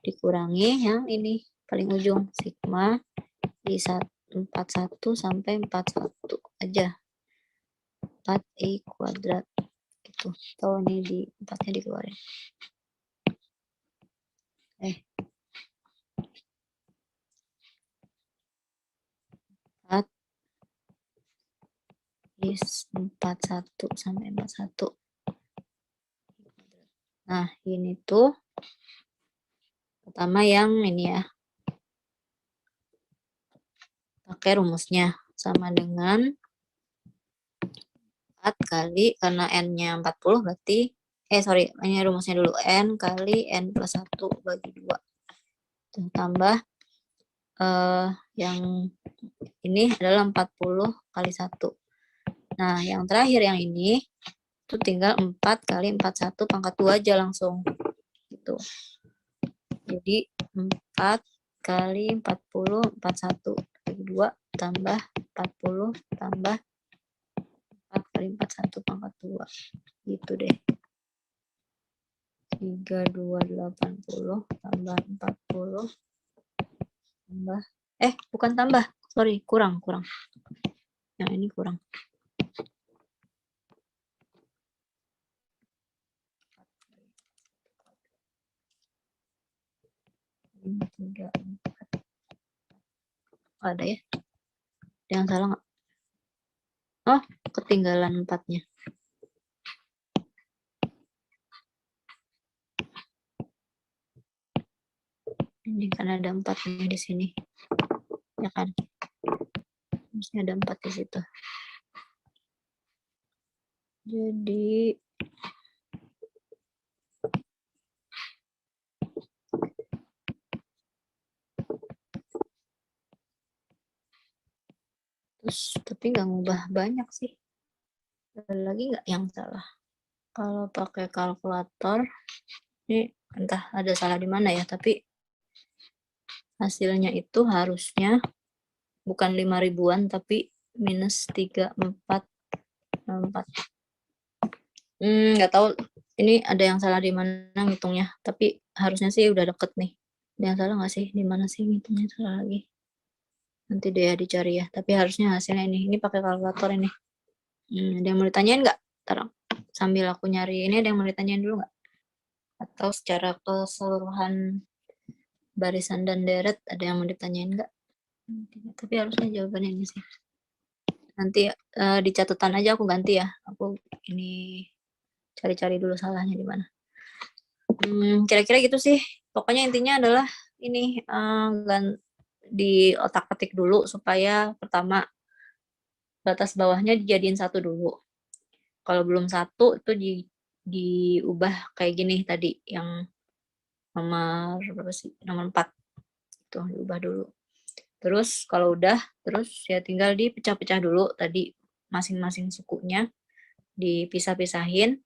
dikurangi yang ini paling ujung sigma I1 41 sampai 41 aja. 4i kuadrat gitu. Tahu ini di 4-nya dikeluarin. 4 is 41 sampai 41. Nah, ini tuh pertama yang ini ya. Pakai rumusnya sama dengan 4 kali, karena n-nya 40 berarti, ini rumusnya dulu, n kali n plus 1 bagi 2. Tuh, tambah yang ini adalah 40 kali 1. Nah, yang terakhir yang ini, itu tinggal 4 kali 41 pangkat 2 aja langsung. Gitu. Jadi, 4 kali 40, 41 bagi 2, tambah 40, tambah 4 kali 41 pangkat 2. Gitu deh. 3280 tambah 40 tambah bukan tambah, sorry, kurang. Yang ini kurang. Ini 3, 4. Ada ya? Ada yang salah nggak? Oh, ketinggalan 4-nya. Ini kan ada 4-nya di sini. Ya kan? Harusnya ada 4 di situ. Jadi terus tapi nggak ngubah banyak sih. Ada lagi nggak yang salah? Kalau pakai kalkulator, ini entah ada salah di mana ya, tapi hasilnya itu harusnya bukan 5 ribuan, tapi minus 3464. Nggak tahu, ini ada yang salah di mana ngitungnya, tapi harusnya sih udah deket nih. Ada yang salah nggak sih? Di mana sih ngitungnya salah lagi? Nanti deh ya dicari ya, tapi harusnya hasilnya ini pakai kalkulator ini. Ada yang mau ditanyain nggak? Ntar sambil aku nyari ini, ada yang mau ditanyain dulu nggak? Atau secara keseluruhan barisan dan deret ada yang mau ditanyain nggak? Tapi harusnya jawabannya ini sih. Nanti di catatan aja aku ganti ya. Aku ini cari-cari dulu salahnya di mana. Kira-kira gitu sih. Pokoknya intinya adalah ini di otak-atik dulu supaya pertama batas bawahnya dijadiin 1 dulu. Kalau belum 1 itu diubah kayak gini tadi yang nomor berapa sih? Nomor 4. Itu diubah dulu. Terus kalau udah, terus ya tinggal dipecah-pecah dulu tadi masing-masing sukunya dipisah-pisahin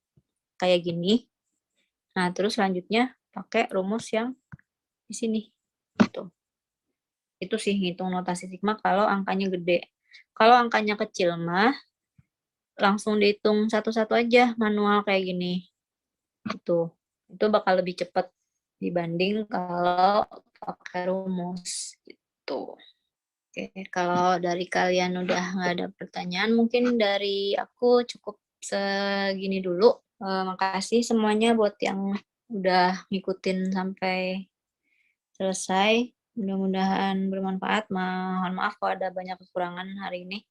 kayak gini. Nah, terus selanjutnya pakai rumus yang di sini. Gitu. Itu sih ngitung notasi sigma kalau angkanya gede. Kalau angkanya kecil mah langsung dihitung satu-satu aja manual kayak gini. Gitu. Itu bakal lebih cepat dibanding kalau pakai rumus gitu. Oke, kalau dari kalian udah nggak ada pertanyaan, mungkin dari aku cukup segini dulu. Makasih semuanya buat yang udah ngikutin sampai selesai. Mudah-mudahan bermanfaat. Mohon maaf kalau ada banyak kekurangan hari ini.